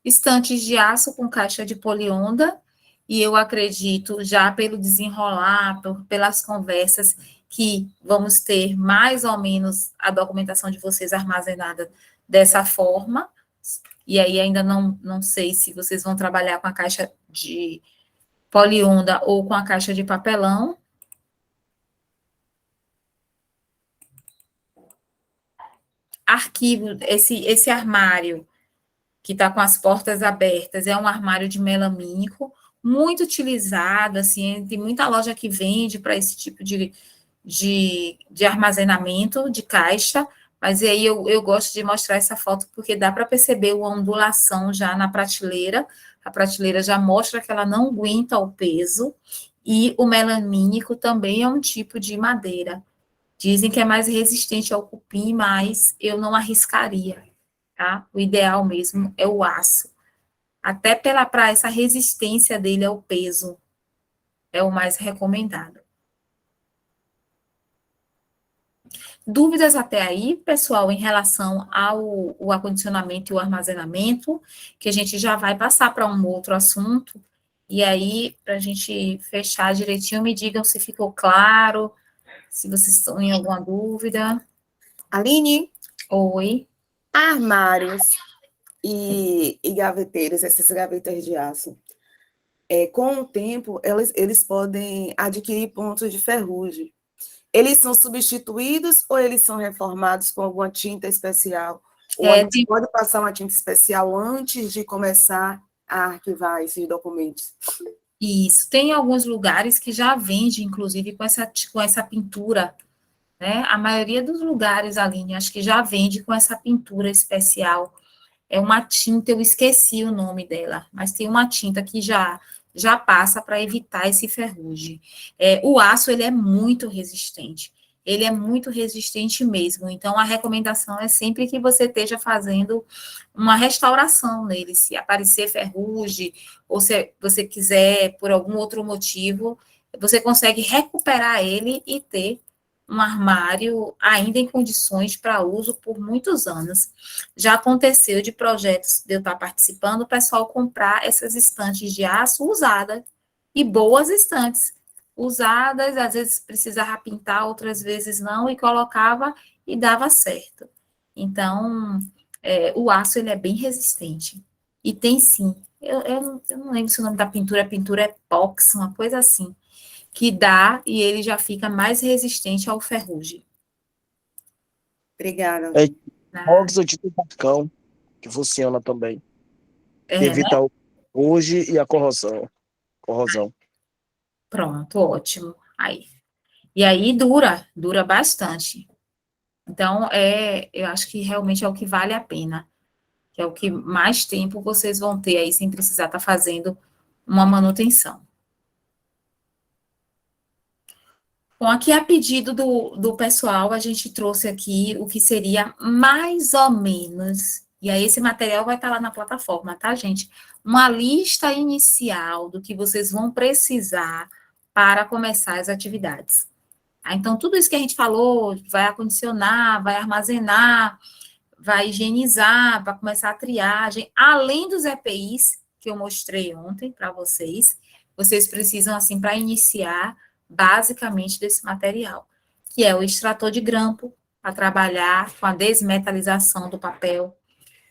Estantes de aço com caixa de polionda, e eu acredito, já pelo desenrolar, pelas conversas, que vamos ter mais ou menos a documentação de vocês armazenada dessa forma. E aí ainda não sei se vocês vão trabalhar com a caixa de polionda ou com a caixa de papelão. Arquivo, esse armário que está com as portas abertas, é um armário de melamínico, muito utilizado, assim, tem muita loja que vende para esse tipo de armazenamento de caixa, mas aí eu gosto de mostrar essa foto porque dá para perceber uma ondulação já na prateleira, a prateleira já mostra que ela não aguenta o peso, e o melamínico também é um tipo de madeira. Dizem que é mais resistente ao cupim, mas eu não arriscaria, tá? O ideal mesmo é o aço. Até para essa resistência dele ao peso, é o mais recomendado. Dúvidas até aí, pessoal, em relação ao acondicionamento e o armazenamento, que a gente já vai passar para um outro assunto, e aí, para a gente fechar direitinho, me digam se ficou claro, se vocês estão em alguma dúvida. Aline, Oi. armários e gaveteiros, essas gavetas de aço, com o tempo, eles podem adquirir pontos de ferrugem. Eles são substituídos ou eles são reformados com alguma tinta especial? Ou a gente pode passar uma tinta especial antes de começar a arquivar esses documentos? Isso, tem alguns lugares que já vende, inclusive, com essa pintura, né? A maioria dos lugares, Aline, acho que já vende com essa pintura especial. É uma tinta, eu esqueci o nome dela, mas tem uma tinta que já passa para evitar esse ferrugem. O aço, ele é muito resistente. Ele é muito resistente mesmo. Então, a recomendação é sempre que você esteja fazendo uma restauração nele. Se aparecer ferrugem, ou se você quiser, por algum outro motivo, você consegue recuperar ele e ter um armário ainda em condições para uso por muitos anos. Já aconteceu de projetos de eu estar participando, o pessoal comprar essas estantes de aço usadas, e boas estantes, usadas, às vezes precisava pintar, outras vezes não, e colocava e dava certo. Então, o aço, ele é bem resistente. E tem sim, eu não lembro se o nome da pintura é epóxi, uma coisa assim, que dá e ele já fica mais resistente ao ferrugem. Obrigada. Óxido de tubacão, que funciona também. Evita Né? o ferrugem e a corrosão. Pronto, ótimo. Aí. E aí dura bastante. Então, eu acho que realmente é o que vale a pena, que é o que mais tempo vocês vão ter aí sem precisar estar fazendo uma manutenção. Bom, aqui a pedido do pessoal, a gente trouxe aqui o que seria mais ou menos, e aí esse material vai estar lá na plataforma, tá, gente? Uma lista inicial do que vocês vão precisar para começar as atividades. Então, tudo isso que a gente falou, vai acondicionar, vai armazenar, vai higienizar, vai começar a triagem, além dos EPIs que eu mostrei ontem para vocês precisam, assim, para iniciar, basicamente, desse material, que é o extrator de grampo, para trabalhar com a desmetalização do papel,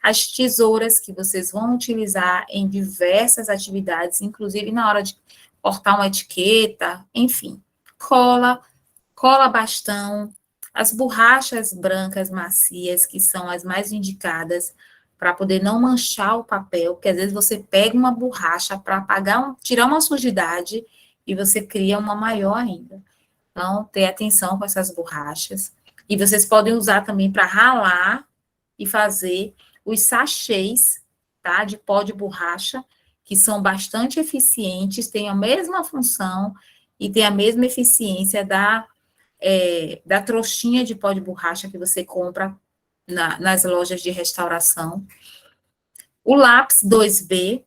as tesouras que vocês vão utilizar em diversas atividades, inclusive na hora de cortar uma etiqueta, enfim, cola bastão, as borrachas brancas macias, que são as mais indicadas para poder não manchar o papel, porque às vezes você pega uma borracha para tirar uma sujidade e você cria uma maior ainda. Então, ter atenção com essas borrachas. E vocês podem usar também para ralar e fazer os sachês, tá, de pó de borracha, que são bastante eficientes, têm a mesma função e têm a mesma eficiência da trouxinha de pó de borracha que você compra nas lojas de restauração. O lápis 2B,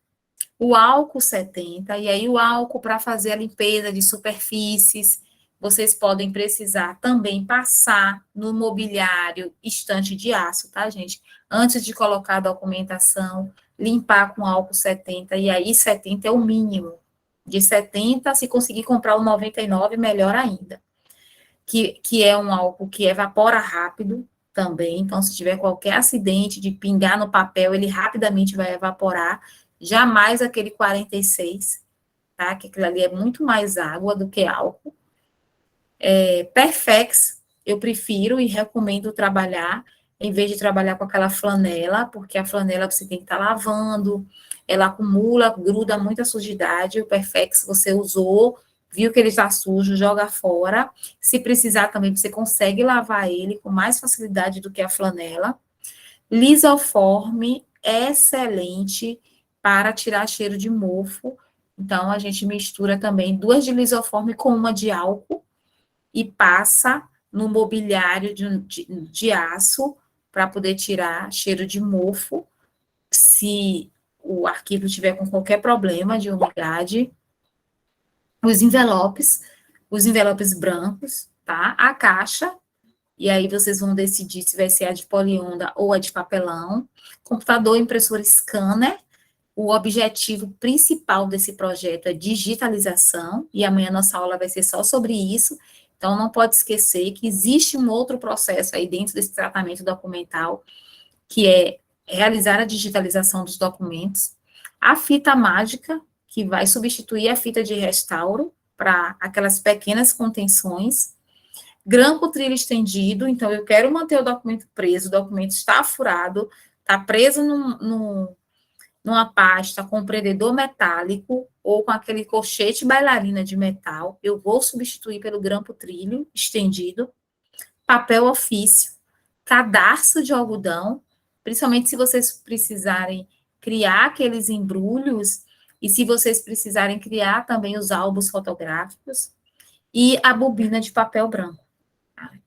o álcool 70, e aí o álcool para fazer a limpeza de superfícies. Vocês podem precisar também passar no mobiliário estante de aço, tá, gente? Antes de colocar a documentação, limpar com álcool 70, e aí 70 é o mínimo. De 70, se conseguir comprar o 99, melhor ainda. Que é um álcool que evapora rápido também, então se tiver qualquer acidente de pingar no papel, ele rapidamente vai evaporar, jamais aquele 46, tá? Que aquilo ali é muito mais água do que álcool. Perfex, eu prefiro e recomendo trabalhar, em vez de trabalhar com aquela flanela, porque a flanela você tem que estar lavando, ela acumula, gruda muita sujidade, o Perfex você usou, viu que ele está sujo, joga fora. Se precisar também, você consegue lavar ele com mais facilidade do que a flanela. Lisoforme, excelente para tirar cheiro de mofo. Então, a gente mistura também 2 de lisoforme com 1 de álcool e passa no mobiliário de aço para poder tirar cheiro de mofo. Se o arquivo tiver com qualquer problema de umidade, os envelopes brancos, tá? A caixa, e aí vocês vão decidir se vai ser a de polionda ou a de papelão. Computador, impressora, scanner. O objetivo principal desse projeto é digitalização, e amanhã nossa aula vai ser só sobre isso. Então, não pode esquecer que existe um outro processo aí dentro desse tratamento documental, que é realizar a digitalização dos documentos. A fita mágica, que vai substituir a fita de restauro para aquelas pequenas contenções. Grampo trilho estendido, então eu quero manter o documento preso, o documento está furado, está preso numa pasta com prendedor metálico ou com aquele colchete bailarina de metal, eu vou substituir pelo grampo trilho estendido. Papel ofício, cadarço de algodão, principalmente se vocês precisarem criar aqueles embrulhos e se vocês precisarem criar também os álbuns fotográficos, e a bobina de papel branco.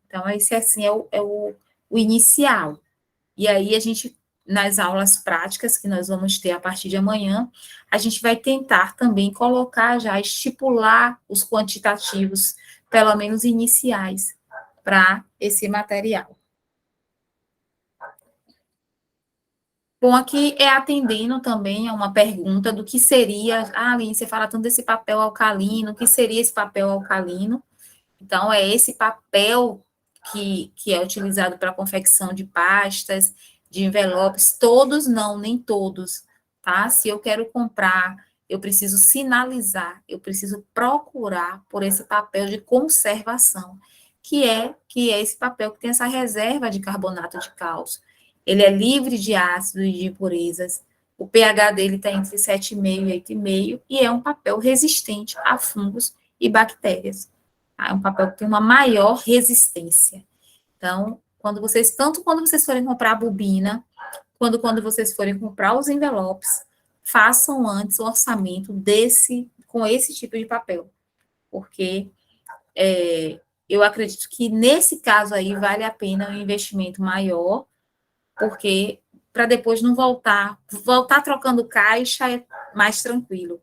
Então, esse assim é o inicial. E aí, a gente, nas aulas práticas que nós vamos ter a partir de amanhã, a gente vai tentar também colocar já, estipular os quantitativos, pelo menos iniciais, para esse material. Bom, aqui é atendendo também a uma pergunta do que seria, Aline, você fala tanto desse papel alcalino, o que seria esse papel alcalino? Então, é esse papel que é utilizado para a confecção de pastas, de envelopes, todos não, nem todos, tá? Se eu quero comprar, eu preciso sinalizar, eu preciso procurar por esse papel de conservação, que é esse papel que tem essa reserva de carbonato de cálcio. Ele é livre de ácido e de impurezas, o pH dele está entre 7,5 e 8,5, e é um papel resistente a fungos e bactérias. É um papel que tem uma maior resistência. Então, quando vocês forem comprar a bobina, quando vocês forem comprar os envelopes, façam antes o orçamento com esse tipo de papel. Porque eu acredito que nesse caso aí vale a pena um investimento maior, porque para depois não voltar trocando caixa é mais tranquilo.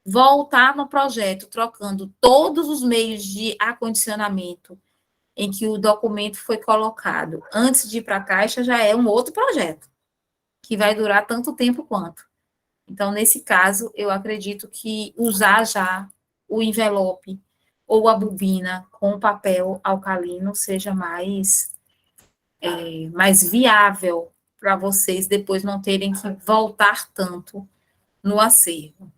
Voltar no projeto, trocando todos os meios de acondicionamento em que o documento foi colocado antes de ir para a caixa, já é um outro projeto, que vai durar tanto tempo quanto. Então, nesse caso, eu acredito que usar já o envelope ou a bobina com papel alcalino seja mais viável para vocês depois não terem que voltar tanto no acervo.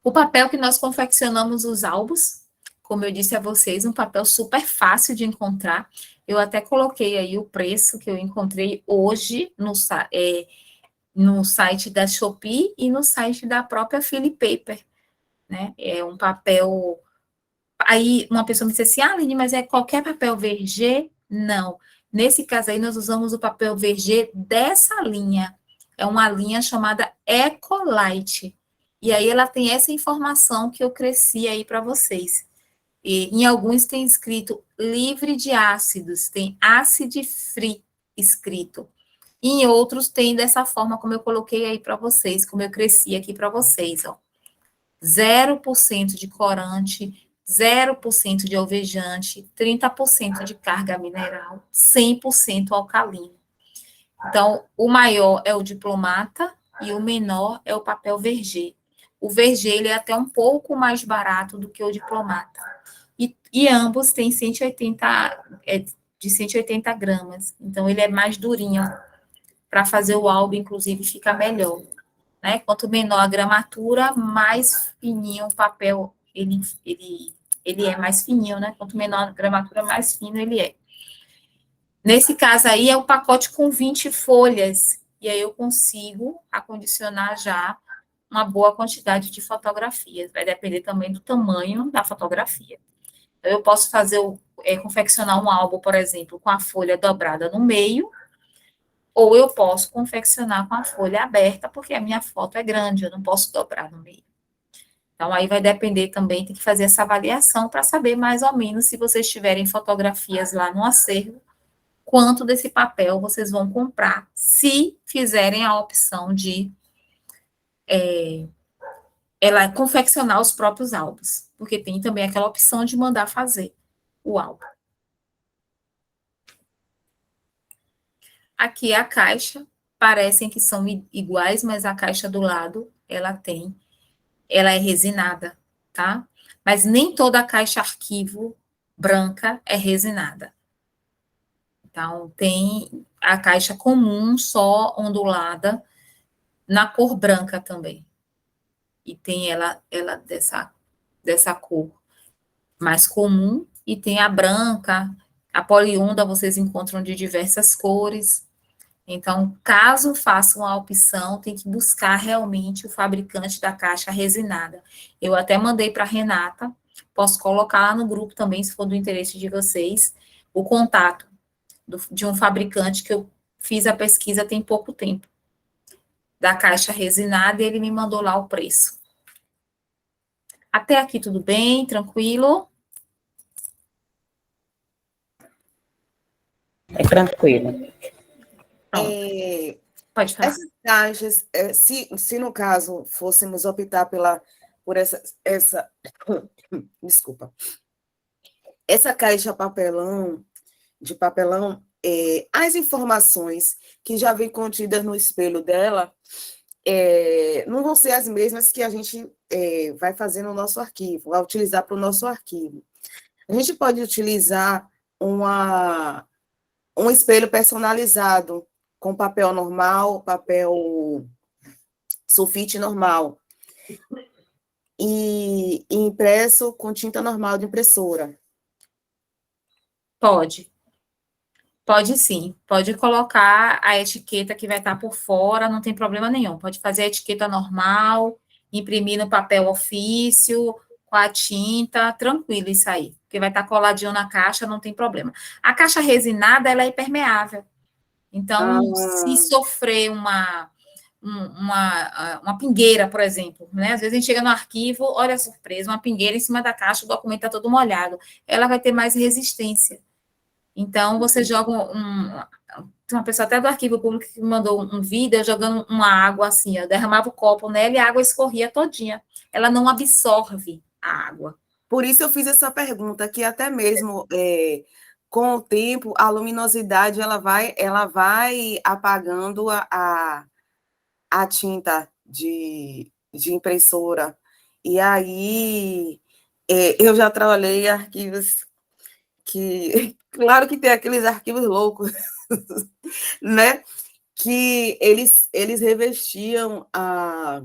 O papel que nós confeccionamos os álbuns, como eu disse a vocês, um papel super fácil de encontrar. Eu até coloquei aí o preço que eu encontrei hoje no site da Shopee e no site da própria Filipaper, né? É um papel... Aí uma pessoa me disse assim, Aline, mas é qualquer papel Verger? Não. Nesse caso aí, nós usamos o papel Verger dessa linha. É uma linha chamada Ecolite. E aí ela tem essa informação que eu cresci aí para vocês. E em alguns tem escrito livre de ácidos, tem acid free escrito. E em outros tem dessa forma como eu coloquei aí para vocês, como eu cresci aqui para vocês, ó. 0% de corante, 0% de alvejante, 30% de carga mineral, 100% alcalino. Então, o maior é o diplomata e o menor é o papel Verger. O Verger, ele é até um pouco mais barato do que o diplomata. E ambos têm 180 gramas. Então, ele é mais durinho para fazer o álbum, inclusive, fica melhor, né? Quanto menor a gramatura, mais fininho o papel, ele é mais fininho, né? Quanto menor a gramatura, mais fino ele é. Nesse caso aí, é o pacote com 20 folhas, e aí eu consigo acondicionar já uma boa quantidade de fotografias. Vai depender também do tamanho da fotografia. Então, eu posso fazer, confeccionar um álbum, por exemplo, com a folha dobrada no meio, ou eu posso confeccionar com a folha aberta, porque a minha foto é grande, eu não posso dobrar no meio. Então, aí vai depender também, tem que fazer essa avaliação para saber mais ou menos se vocês tiverem fotografias lá no acervo, quanto desse papel vocês vão comprar, se fizerem a opção de ela confeccionar os próprios álbuns, porque tem também aquela opção de mandar fazer o álbum. Aqui é a caixa, parecem que são iguais, mas a caixa do lado, ela é resinada, tá? Mas nem toda a caixa arquivo branca é resinada. Então, tem a caixa comum, só ondulada, na cor branca também. E tem ela dessa cor mais comum, e tem a branca, a poliunda vocês encontram de diversas cores. Então, caso façam a opção, tem que buscar realmente o fabricante da caixa resinada. Eu até mandei para a Renata, posso colocar lá no grupo também, se for do interesse de vocês, o contato de um fabricante que eu fiz a pesquisa tem pouco tempo, da caixa resinada, e ele me mandou lá o preço. Até aqui tudo bem, tranquilo? É tranquilo. Pode falar. Essas caixas, se no caso fôssemos optar por essa desculpa, essa caixa de papelão, as informações que já vêm contidas no espelho dela não vão ser as mesmas que a gente vai fazer no nosso arquivo, vai utilizar para o nosso arquivo. A gente pode utilizar um espelho personalizado, com papel normal, papel sulfite normal, e impresso com tinta normal de impressora. Pode. Pode sim. Pode colocar a etiqueta que vai estar por fora, não tem problema nenhum. Pode fazer a etiqueta normal, imprimir no papel ofício, com a tinta, tranquilo isso aí. Porque vai estar coladinho na caixa, não tem problema. A caixa resinada, ela é impermeável. Então, se sofrer uma pingueira, por exemplo, né? Às vezes a gente chega no arquivo, olha a surpresa, uma pingueira em cima da caixa, o documento está todo molhado. Ela vai ter mais resistência. Então, você joga tem uma pessoa até do arquivo público que mandou um vídeo jogando uma água assim, ó, derramava o copo nela e a água escorria todinha. Ela não absorve a água. Por isso eu fiz essa pergunta, que até mesmo com o tempo, a luminosidade ela vai apagando a tinta de impressora. E aí, eu já trabalhei em arquivos que... Claro que tem aqueles arquivos loucos, né? Que eles revestiam a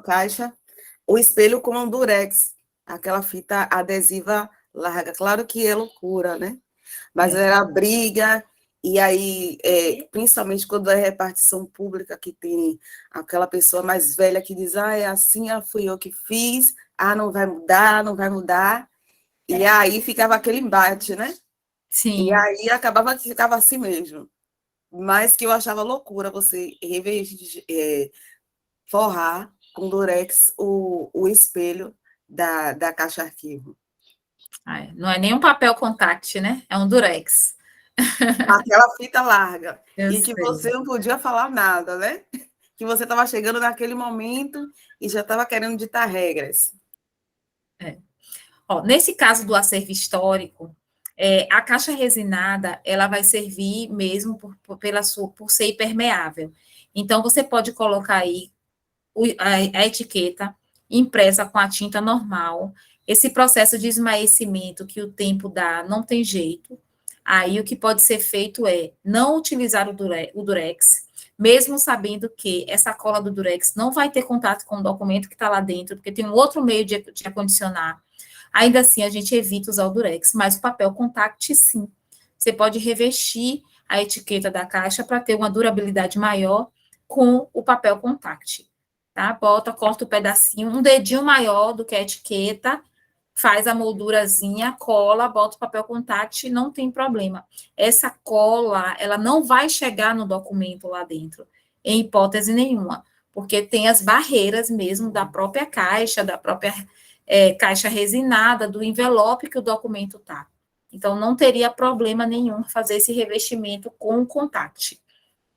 caixa, o espelho com um durex, aquela fita adesiva larga. Claro que é loucura, né? Mas era briga, e aí, principalmente quando é repartição pública, que tem aquela pessoa mais velha que diz, é assim, fui eu que fiz, não vai mudar, não vai mudar. E aí ficava aquele embate, né? Sim. E aí ficava assim mesmo. Mas que eu achava loucura você forrar com durex o espelho da caixa arquivo. Não é nem um papel contact, né? É um durex. Aquela fita larga. Eu e que sei. você não podia falar nada, né? Que você estava chegando naquele momento e já estava querendo ditar regras. Nesse caso do acervo histórico, a caixa resinada, ela vai servir mesmo por ser impermeável. Então, você pode colocar aí a etiqueta impressa com a tinta normal. Esse processo de esmaecimento que o tempo dá, não tem jeito. Aí o que pode ser feito é não utilizar o Durex, mesmo sabendo que essa cola do Durex não vai ter contato com o documento que está lá dentro, porque tem um outro meio de acondicionar. Ainda assim, a gente evita usar o Durex, mas o papel contact, sim. Você pode revestir a etiqueta da caixa para ter uma durabilidade maior com o papel contact, tá? Bota, corta o pedacinho, um dedinho maior do que a etiqueta, faz a moldurazinha, cola, bota o papel contact, não tem problema. Essa cola, ela não vai chegar no documento lá dentro, em hipótese nenhuma, porque tem as barreiras mesmo da própria caixa, da própria caixa resinada, do envelope que o documento tá. Então, não teria problema nenhum fazer esse revestimento com o contact,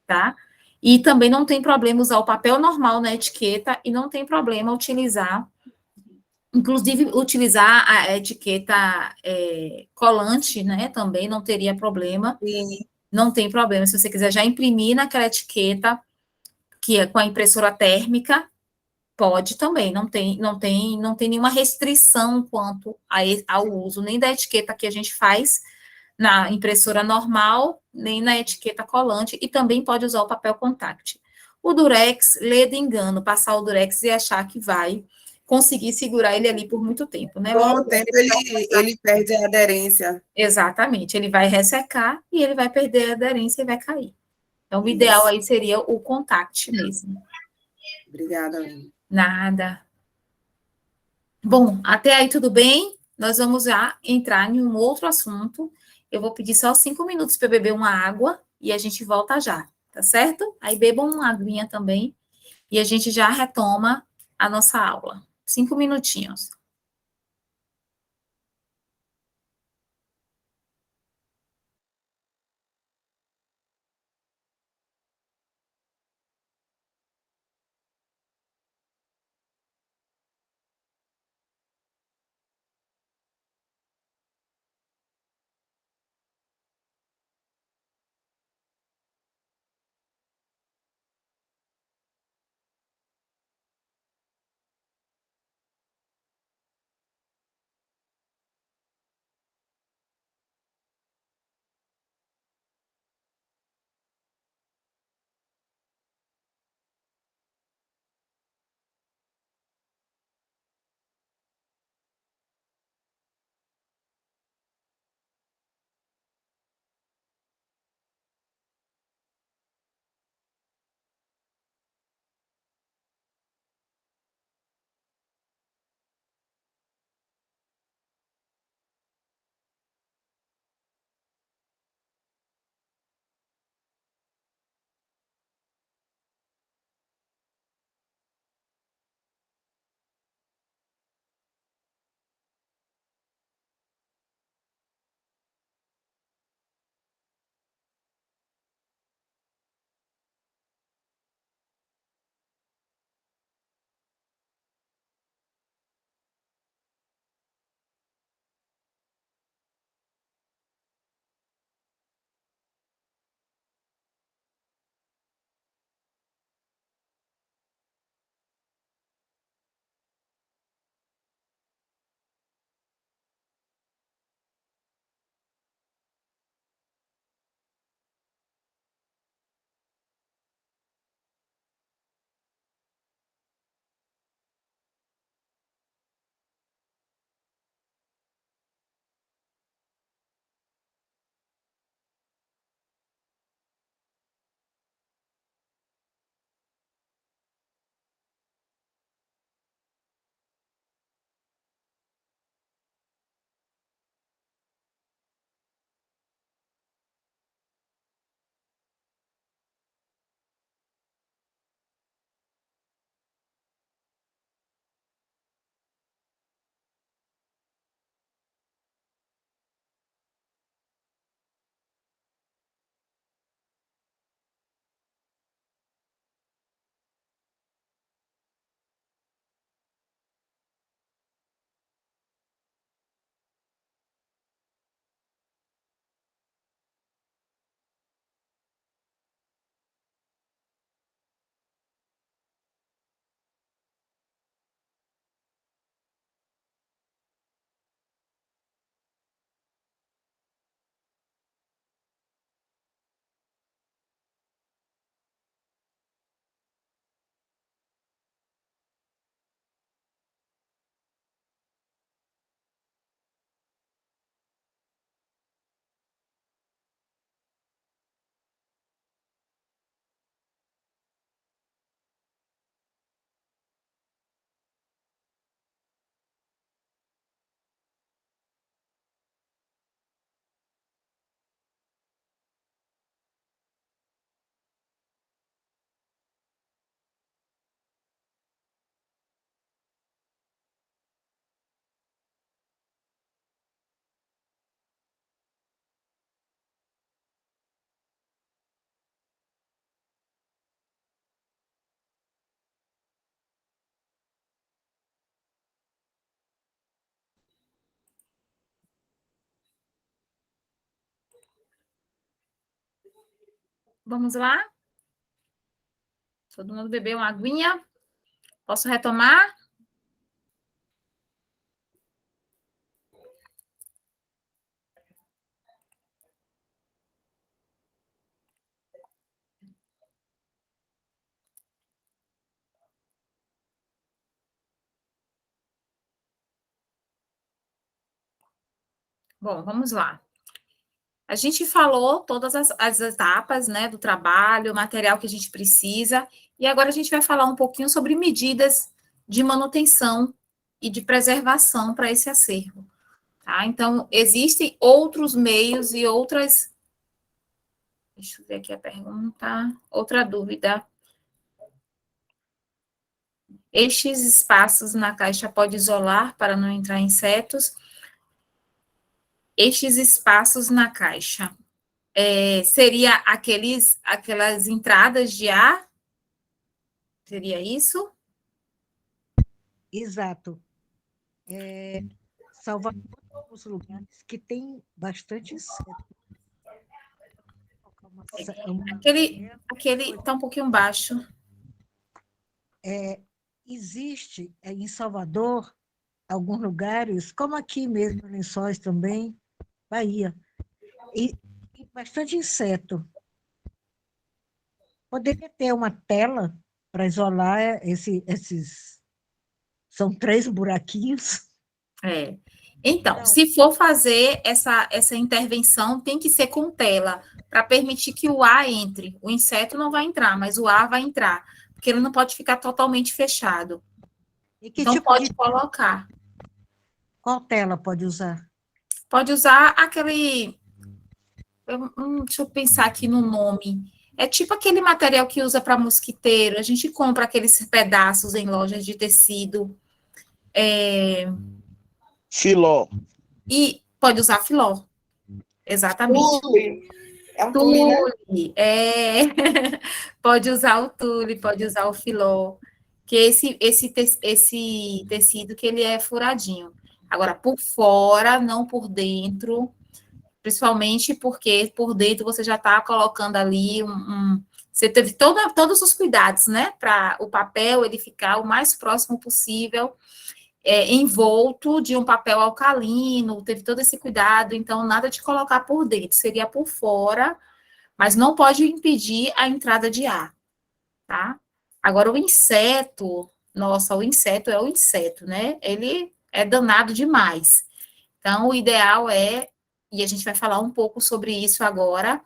tá? E também não tem problema usar o papel normal na etiqueta e não tem problema utilizar, inclusive utilizar a etiqueta colante, né? Também não teria problema. Sim. Não tem problema. Se você quiser já imprimir naquela etiqueta, que é com a impressora térmica, pode também, não tem nenhuma restrição quanto ao uso, nem da etiqueta que a gente faz na impressora normal, nem na etiqueta colante, e também pode usar o papel contact. O Durex, lê de engano, passar o Durex e achar que vai conseguir segurar ele ali por muito tempo, né? Com o tempo, ele perde a aderência. Exatamente, ele vai ressecar e ele vai perder a aderência e vai cair. Então, o ideal aí seria o contact mesmo. Obrigada, Aline. Nada. Bom, até aí tudo bem? Nós vamos já entrar em um outro assunto. Eu vou pedir só 5 minutos para beber uma água e a gente volta já, tá certo? Aí bebam uma aguinha também e a gente já retoma a nossa aula. 5 minutinhos. Vamos lá? Todo mundo bebeu uma aguinha? Posso retomar? Bom, vamos lá. A gente falou todas as etapas, né, do trabalho, o material que a gente precisa, e agora a gente vai falar um pouquinho sobre medidas de manutenção e de preservação para esse acervo, tá? Então, existem outros meios e outras... Deixa eu ver aqui a pergunta. Outra dúvida. Estes espaços na caixa pode isolar para não entrar insetos? Estes espaços na caixa seria aquelas entradas de ar? Seria isso? Exato. Salvador é um dos lugares que tem bastante inseto. Aquele está um pouquinho baixo. Existe em Salvador alguns lugares, como aqui mesmo, em Lençóis também, Bahia, e bastante inseto. Poderia ter uma tela para isolar esses... São 3 buraquinhos. Então, se for fazer essa intervenção, tem que ser com tela, para permitir que o ar entre. O inseto não vai entrar, mas o ar vai entrar, porque ele não pode ficar totalmente fechado. E que Não tipo pode de... colocar. Qual tela pode usar? Pode usar aquele... deixa eu pensar aqui no nome. É tipo aquele material que usa para mosquiteiro. A gente compra aqueles pedaços em lojas de tecido. Filó. E pode usar filó. Exatamente. Tule. É um tule, né? Tule, pode usar o tule, pode usar o filó, que esse tecido que ele é furadinho. Agora, por fora, não por dentro, principalmente porque por dentro você já está colocando ali você teve todos os cuidados, né, para o papel ele ficar o mais próximo possível, envolto de um papel alcalino, teve todo esse cuidado, então nada de colocar por dentro, seria por fora, mas não pode impedir a entrada de ar, tá? Agora, o inseto, nossa, o inseto é o inseto, né? Ele é danado demais. Então, o ideal e a gente vai falar um pouco sobre isso agora,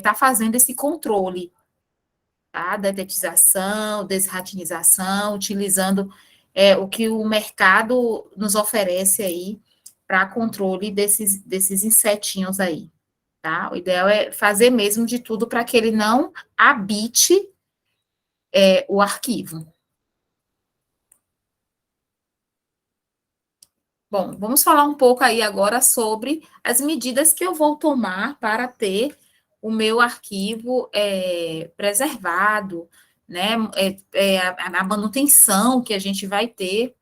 tá fazendo esse controle, tá? Detetização, desratinização, utilizando o que o mercado nos oferece aí para controle desses insetinhos aí, tá? O ideal é fazer mesmo de tudo para que ele não habite o arquivo. Bom, vamos falar um pouco aí agora sobre as medidas que eu vou tomar para ter o meu arquivo preservado, né? A manutenção que a gente vai ter.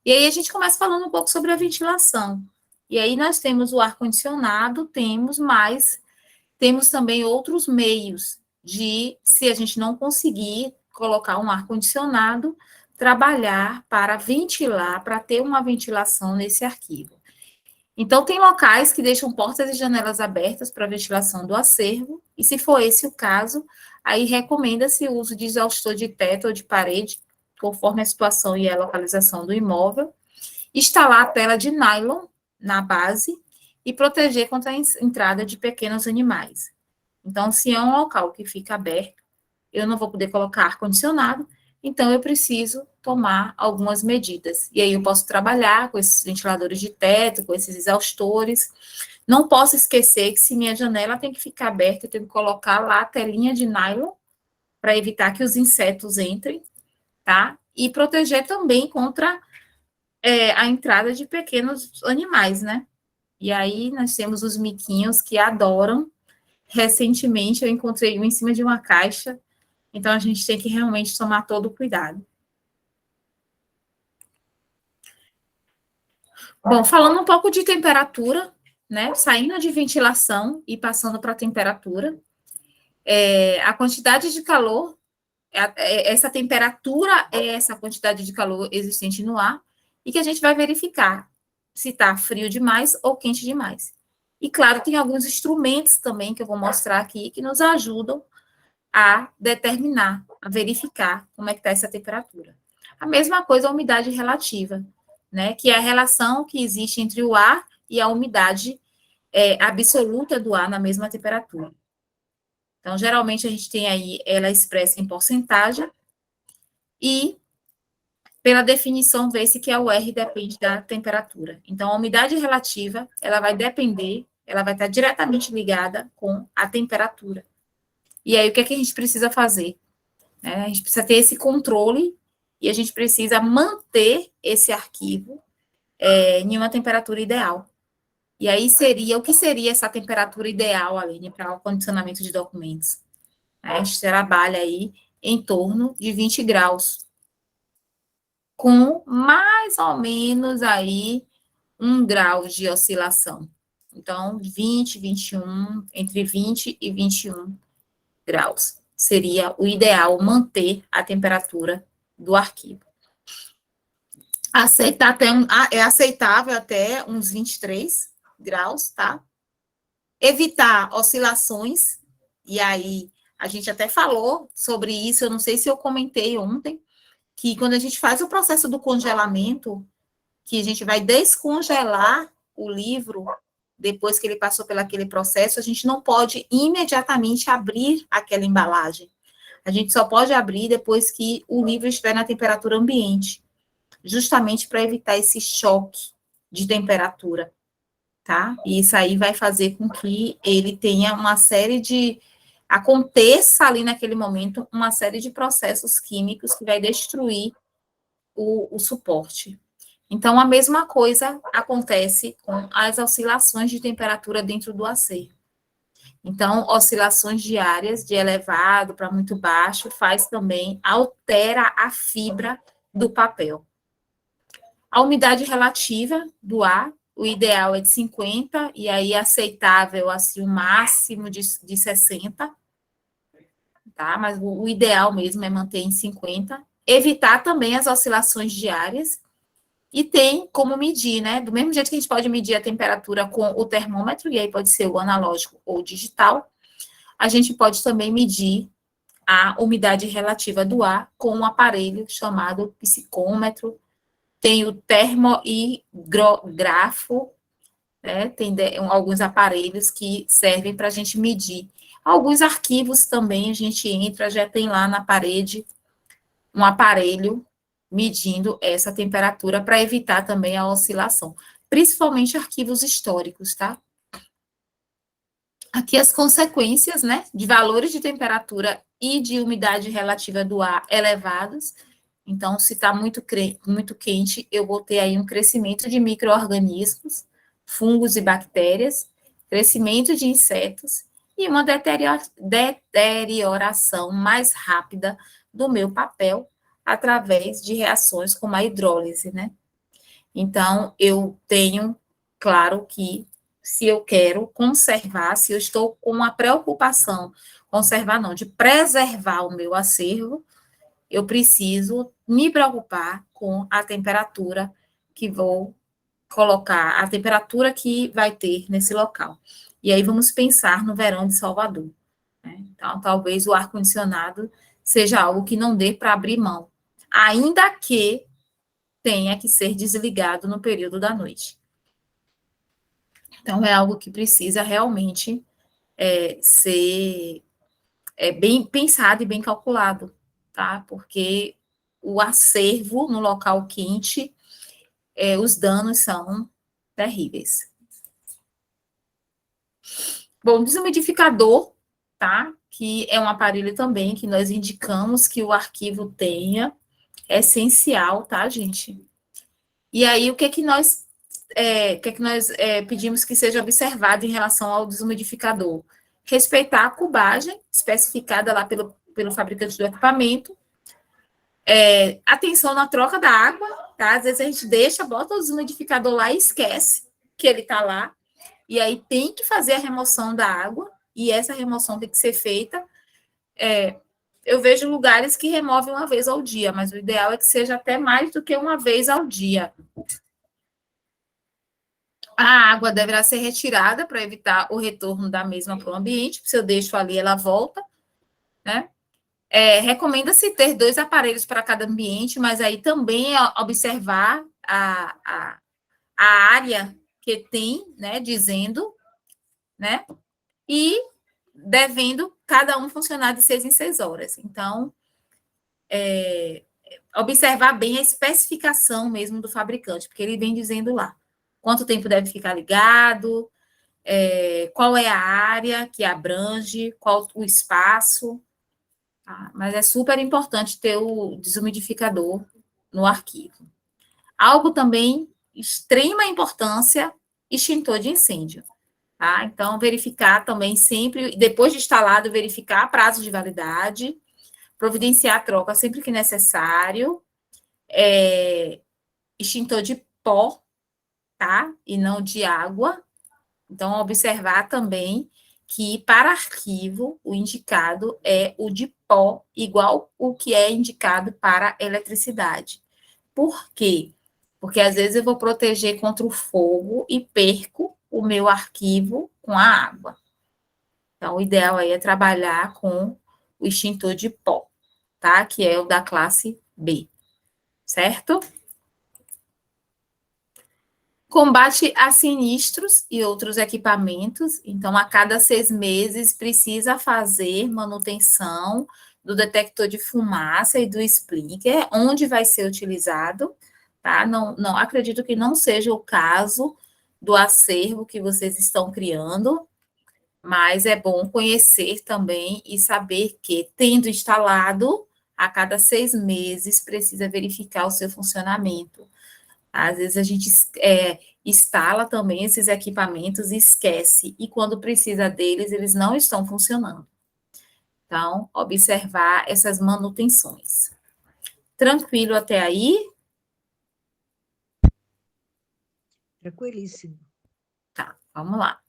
E aí a gente começa falando um pouco sobre a ventilação. E aí nós temos o ar-condicionado, temos também outros meios de, se a gente não conseguir colocar um ar-condicionado, trabalhar para ventilar, para ter uma ventilação nesse arquivo. Então, tem locais que deixam portas e janelas abertas para ventilação do acervo, e se for esse o caso, aí recomenda-se o uso de exaustor de teto ou de parede, conforme a situação e a localização do imóvel, instalar a tela de nylon na base e proteger contra a entrada de pequenos animais. Então, se é um local que fica aberto, eu não vou poder colocar ar-condicionado, então eu preciso tomar algumas medidas. E aí eu posso trabalhar com esses ventiladores de teto, com esses exaustores. Não posso esquecer que se minha janela tem que ficar aberta, eu tenho que colocar lá a telinha de nylon para evitar que os insetos entrem, tá? E proteger também contra a entrada de pequenos animais, né? E aí nós temos os miquinhos que adoram. Recentemente eu encontrei um em cima de uma caixa, então a gente tem que realmente tomar todo o cuidado. Bom, falando um pouco de temperatura, né? Saindo de ventilação e passando para a temperatura. A quantidade de calor, essa temperatura é essa quantidade de calor existente no ar, e que a gente vai verificar se está frio demais ou quente demais. E, claro, tem alguns instrumentos também que eu vou mostrar aqui que nos ajudam a determinar, a verificar como é que está essa temperatura. A mesma coisa a umidade relativa, né, que é a relação que existe entre o ar e a umidade absoluta do ar na mesma temperatura. Então, geralmente, a gente tem aí ela expressa em porcentagem e, pela definição, vê-se que o R depende da temperatura. Então, a umidade relativa, ela vai depender, ela vai estar diretamente ligada com a temperatura. E aí, o que é que a gente precisa fazer? A gente precisa ter esse controle e a gente precisa manter esse arquivo em uma temperatura ideal. E aí o que seria essa temperatura ideal, Aline, para o condicionamento de documentos? A gente trabalha aí em torno de 20 graus, com mais ou menos aí 1 grau de oscilação. Então, 20, 21, entre 20 e 21 graus. Seria o ideal manter a temperatura do arquivo. É aceitável até uns 23 graus, tá? Evitar oscilações, e aí a gente até falou sobre isso, eu não sei se eu comentei ontem, que quando a gente faz o processo do congelamento, que a gente vai descongelar o livro, depois que ele passou pelo aquele processo, a gente não pode imediatamente abrir aquela embalagem. A gente só pode abrir depois que o livro estiver na temperatura ambiente, justamente para evitar esse choque de temperatura, tá? E isso aí vai fazer com que ele tenha uma série de... aconteça ali naquele momento uma série de processos químicos que vai destruir o suporte. Então, a mesma coisa acontece com as oscilações de temperatura dentro do acervo. Então, oscilações diárias de elevado para muito baixo altera a fibra do papel. A umidade relativa do ar, o ideal é de 50, e aí aceitável, assim, o máximo de 60, tá? Mas o ideal mesmo é manter em 50. Evitar também as oscilações diárias, e tem como medir, né? Do mesmo jeito que a gente pode medir a temperatura com o termômetro, e aí pode ser o analógico ou o digital, a gente pode também medir a umidade relativa do ar com um aparelho chamado psicômetro. Tem o termografo, né? Tem alguns aparelhos que servem para a gente medir. Alguns arquivos também a gente entra, já tem lá na parede um aparelho medindo essa temperatura para evitar também a oscilação, principalmente arquivos históricos, tá? Aqui as consequências, né, de valores de temperatura e de umidade relativa do ar elevados. Então, se está muito quente, eu vou ter aí um crescimento de micro-organismos, fungos e bactérias, crescimento de insetos e uma deterioração mais rápida do meu papel, através de reações como a hidrólise, né? Então, eu tenho, claro que, se eu quero conservar, se eu estou com uma preocupação, de preservar o meu acervo, eu preciso me preocupar com a temperatura que vou colocar, a temperatura que vai ter nesse local. E aí vamos pensar no verão de Salvador, né? Então, talvez o ar-condicionado seja algo que não dê para abrir mão, ainda que tenha que ser desligado no período da noite. Então, é algo que precisa realmente ser bem pensado e bem calculado, tá? Porque o acervo no local quente, os danos são terríveis. Bom, desumidificador, tá? Que é um aparelho também que nós indicamos que o arquivo tenha, é essencial, tá, gente? E aí, o que é que nós pedimos que seja observado em relação ao desumidificador? Respeitar a cubagem especificada lá pelo fabricante do equipamento, atenção na troca da água, tá? Às vezes a gente bota o desumidificador lá e esquece que ele está lá, e aí tem que fazer a remoção da água, e essa remoção tem que ser feita eu vejo lugares que removem uma vez ao dia, mas o ideal é que seja até mais do que uma vez ao dia. A água deverá ser retirada para evitar o retorno da mesma para o ambiente. Se eu deixo ali, ela volta, né? Recomenda-se ter 2 aparelhos para cada ambiente, mas aí também observar a área que tem, né, dizendo, né, e devendo cada um funcionar de 6 em 6 horas. Então, observar bem a especificação mesmo do fabricante, porque ele vem dizendo lá quanto tempo deve ficar ligado, qual é a área que abrange, qual o espaço, tá? Mas é super importante ter o desumidificador no arquivo. Algo também, extrema importância, extintor de incêndio. Tá? Então, verificar também sempre, depois de instalado, verificar prazo de validade, providenciar a troca sempre que necessário, extintor de pó, tá? E não de água. Então, observar também que para arquivo, o indicado é o de pó, igual o que é indicado para eletricidade. Por quê? Porque às vezes eu vou proteger contra o fogo e perco o meu arquivo com a água. Então, o ideal aí é trabalhar com o extintor de pó, tá? Que é o da classe B, certo? Combate a sinistros e outros equipamentos. Então, a cada 6 meses, precisa fazer manutenção do detector de fumaça e do sprinkler, onde vai ser utilizado, tá? Não acredito que não seja o caso do acervo que vocês estão criando, mas é bom conhecer também e saber que, tendo instalado, a cada 6 meses, precisa verificar o seu funcionamento. Às vezes a gente instala também esses equipamentos e esquece, e quando precisa deles, eles não estão funcionando. Então, observar essas manutenções. Tranquilo até aí? Tranquilíssimo. Tá, vamos lá.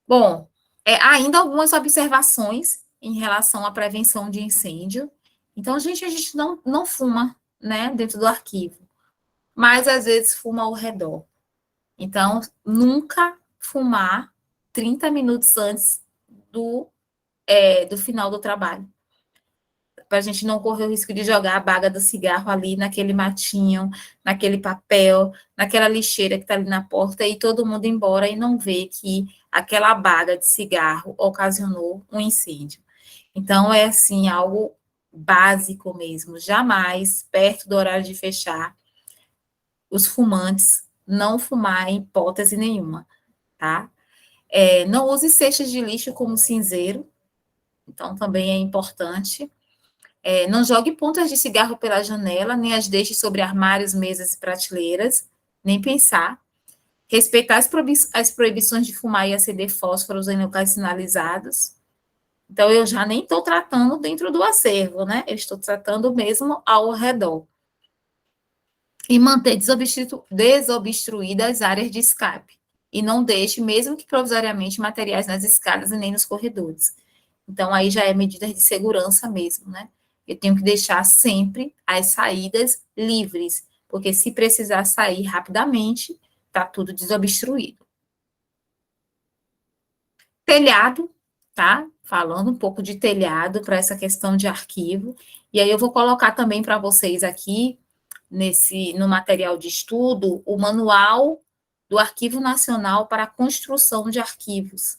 Bom, ainda algumas observações em relação à prevenção de incêndio. Então, gente, a gente não fuma, né, dentro do arquivo, mas às vezes fuma ao redor. Então, nunca fumar 30 minutos antes do final do trabalho, para a gente não correr o risco de jogar a baga do cigarro ali naquele matinho, naquele papel, naquela lixeira que está ali na porta, e todo mundo ir embora e não ver que aquela baga de cigarro ocasionou um incêndio. Então, é assim, algo básico mesmo. Jamais, perto do horário de fechar, os fumantes não fumar em hipótese nenhuma, tá? Não use cestas de lixo como cinzeiro, então também é importante. Não jogue pontas de cigarro pela janela, nem as deixe sobre armários, mesas e prateleiras, nem pensar. Respeitar as proibições de fumar e acender fósforos em locais sinalizados. Então, eu já nem estou tratando dentro do acervo, né? Eu estou tratando mesmo ao redor. E manter desobstruídas as áreas de escape. E não deixe, mesmo que provisoriamente, materiais nas escadas e nem nos corredores. Então, aí já é medida de segurança mesmo, né? Eu tenho que deixar sempre as saídas livres, porque se precisar sair rapidamente, está tudo desobstruído. Telhado, tá? Falando um pouco de telhado para essa questão de arquivo. E aí eu vou colocar também para vocês aqui, no material de estudo, o manual do Arquivo Nacional para a Construção de Arquivos.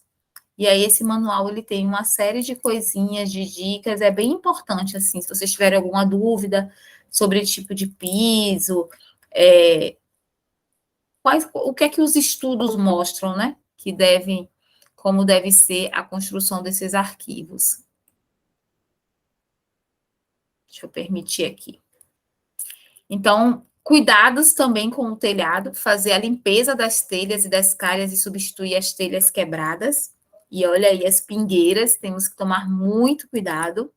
E aí, esse manual, ele tem uma série de coisinhas, de dicas, é bem importante, assim, se vocês tiverem alguma dúvida sobre tipo de piso, o que é que os estudos mostram, né, como deve ser a construção desses arquivos. Deixa eu permitir aqui. Então, cuidados também com o telhado, fazer a limpeza das telhas e das calhas e substituir as telhas quebradas. E olha aí, as pingueiras, temos que tomar muito cuidado.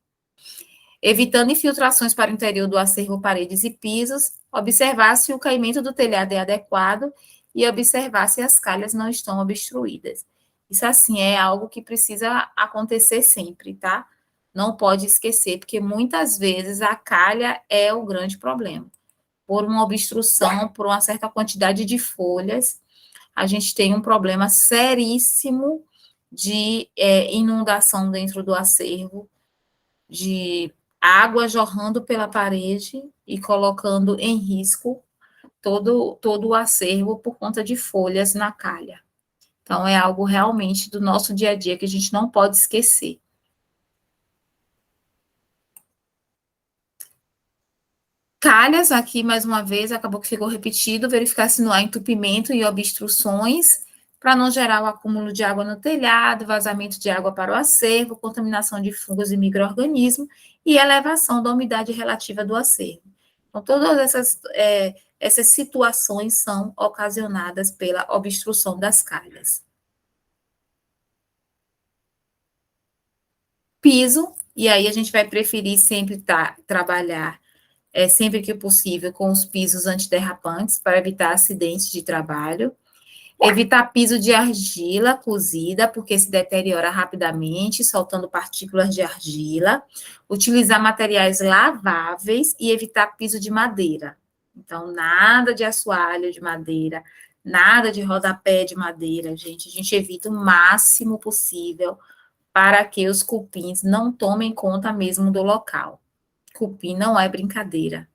Evitando infiltrações para o interior do acervo, paredes e pisos. Observar se o caimento do telhado é adequado e observar se as calhas não estão obstruídas. Isso, assim, é algo que precisa acontecer sempre, tá? Não pode esquecer, porque muitas vezes a calha é o grande problema. Por uma obstrução, por uma certa quantidade de folhas, a gente tem um problema seríssimo de inundação dentro do acervo, de água jorrando pela parede e colocando em risco todo o acervo por conta de folhas na calha. Então, é algo realmente do nosso dia a dia que a gente não pode esquecer. Calhas, aqui mais uma vez, acabou que ficou repetido, verificar se não há entupimento e obstruções, para não gerar o acúmulo de água no telhado, vazamento de água para o acervo, contaminação de fungos e micro-organismos e elevação da umidade relativa do acervo. Então, todas essas situações são ocasionadas pela obstrução das calhas. Piso, e aí a gente vai preferir sempre trabalhar sempre que possível, com os pisos antiderrapantes para evitar acidentes de trabalho. Evitar piso de argila cozida, porque se deteriora rapidamente, soltando partículas de argila. Utilizar materiais laváveis e evitar piso de madeira. Então, nada de assoalho de madeira, nada de rodapé de madeira, gente. A gente evita o máximo possível para que os cupins não tomem conta mesmo do local. Cupim não é brincadeira.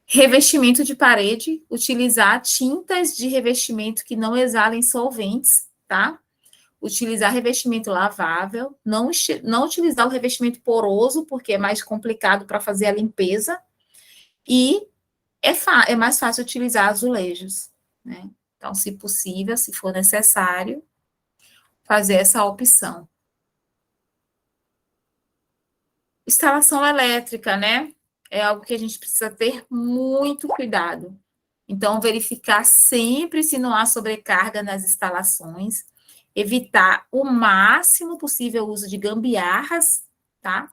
Revestimento de parede, utilizar tintas de revestimento que não exalem solventes, tá? Utilizar revestimento lavável, não utilizar o revestimento poroso, porque é mais complicado para fazer a limpeza, e é mais fácil utilizar azulejos, né? Então, se possível, se for necessário, fazer essa opção. Instalação elétrica, né? É algo que a gente precisa ter muito cuidado. Então, verificar sempre se não há sobrecarga nas instalações, evitar o máximo possível o uso de gambiarras, tá?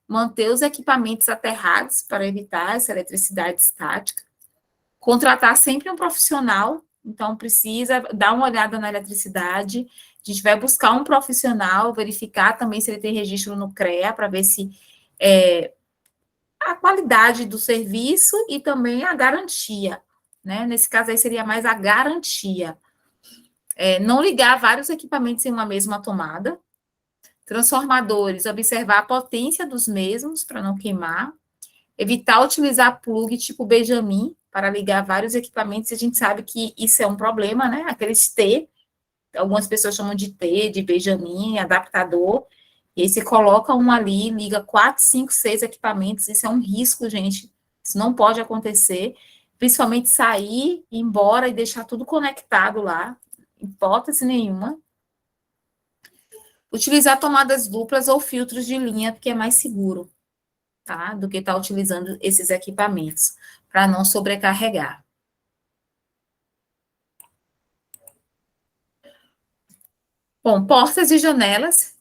Manter os equipamentos aterrados para evitar essa eletricidade estática. Contratar sempre um profissional, então precisa dar uma olhada na eletricidade. A gente vai buscar um profissional, verificar também se ele tem registro no CREA, para ver se a qualidade do serviço e também a garantia, né? Nesse caso aí seria mais a garantia. Não ligar vários equipamentos em uma mesma tomada. Transformadores, observar a potência dos mesmos para não queimar. Evitar utilizar plug tipo Benjamin para ligar vários equipamentos. A gente sabe que isso é um problema, né? Aqueles T, algumas pessoas chamam de T, de Benjamin, adaptador. E aí você coloca um ali, liga 4, 5, 6 equipamentos. Isso é um risco, gente. Isso não pode acontecer. Principalmente sair, ir embora e deixar tudo conectado lá. Hipótese nenhuma. Utilizar tomadas duplas ou filtros de linha, porque é mais seguro, tá? Do que estar utilizando esses equipamentos, para não sobrecarregar. Bom, portas e janelas,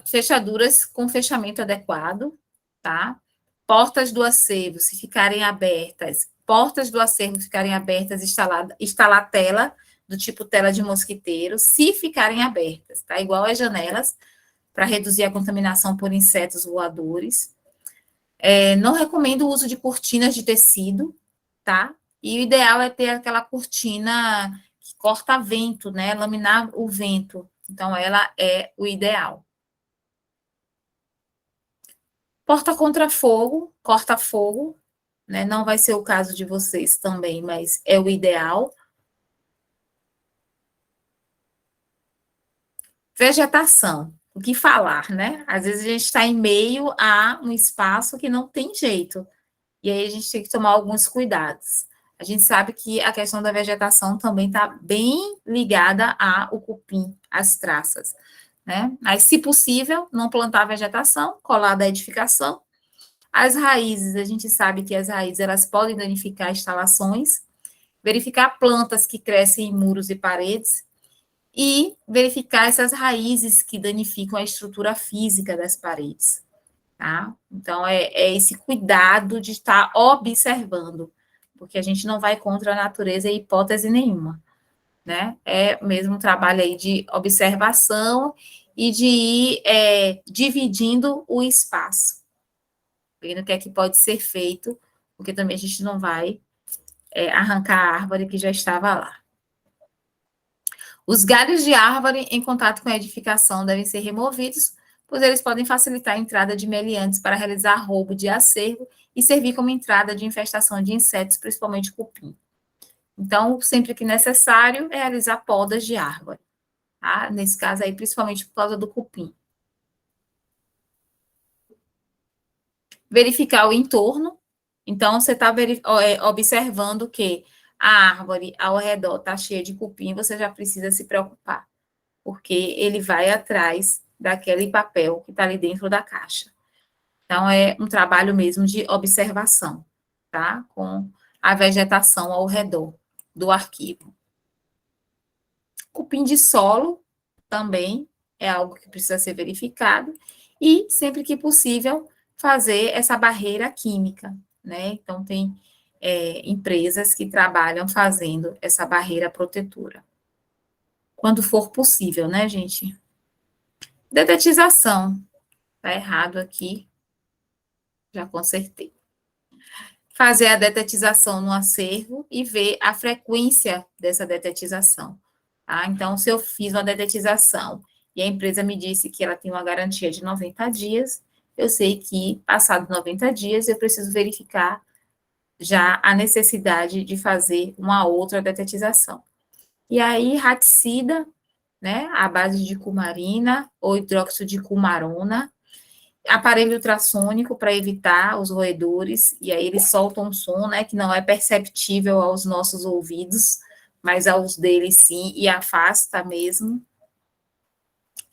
fechaduras com fechamento adequado, tá? Portas do acervo, se ficarem abertas, instalar tela, do tipo tela de mosquiteiro, se ficarem abertas, tá? Igual as janelas, para reduzir a contaminação por insetos voadores. Não recomendo o uso de cortinas de tecido, tá? E o ideal é ter aquela cortina que corta vento, né? Laminar o vento. Então, ela é o ideal. Porta contra fogo, corta-fogo, né? Não vai ser o caso de vocês também, mas é o ideal. Vegetação, o que falar, né? Às vezes a gente está em meio a um espaço que não tem jeito, e aí a gente tem que tomar alguns cuidados. A gente sabe que a questão da vegetação também está bem ligada ao cupim, às traças, né? Mas, se possível, não plantar vegetação, colar da edificação. As raízes, a gente sabe que as raízes, elas podem danificar instalações, verificar plantas que crescem em muros e paredes, e verificar essas raízes que danificam a estrutura física das paredes, tá? Então, é esse cuidado de estar observando, porque a gente não vai contra a natureza em hipótese nenhuma. né? É mesmo um trabalho aí de observação e de ir dividindo o espaço, vendo o que é que pode ser feito, porque também a gente não vai arrancar a árvore que já estava lá. Os galhos de árvore em contato com a edificação devem ser removidos, pois eles podem facilitar a entrada de meliantes para realizar roubo de acervo e servir como entrada de infestação de insetos, principalmente cupim. Então, sempre que necessário, realizar podas de árvore, tá? Nesse caso aí, principalmente por causa do cupim. Verificar o entorno. Então, você está observando que a árvore ao redor está cheia de cupim, você já precisa se preocupar, porque ele vai atrás daquele papel que está ali dentro da caixa. Então, é um trabalho mesmo de observação, tá? Com a vegetação ao redor do arquivo. Cupim de solo também é algo que precisa ser verificado, e, sempre que possível, fazer essa barreira química, né? Então, tem empresas que trabalham fazendo essa barreira protetora. Quando for possível, né, gente? Dedetização. Tá errado aqui. Já consertei. Fazer a detetização no acervo e ver a frequência dessa detetização. Tá? Então, se eu fiz uma detetização e a empresa me disse que ela tem uma garantia de 90 dias, eu sei que, passados 90 dias, eu preciso verificar já a necessidade de fazer uma outra detetização. E aí, raticida, né, à base de cumarina ou hidróxido de cumarona, aparelho ultrassônico para evitar os roedores, e aí eles soltam um som, né, que não é perceptível aos nossos ouvidos, mas aos deles sim, e afasta mesmo.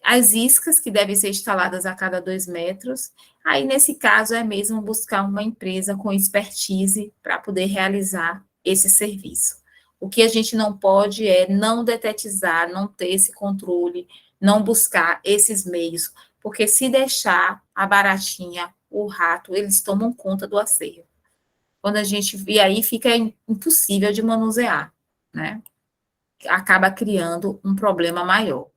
As iscas, que devem ser instaladas a cada 2 metros, aí nesse caso é mesmo buscar uma empresa com expertise para poder realizar esse serviço. O que a gente não pode é não detetizar, não ter esse controle, não buscar esses meios, porque se deixar a baratinha, o rato, eles tomam conta do acervo. Quando a gente, e aí fica impossível de manusear, né? Acaba criando um problema maior.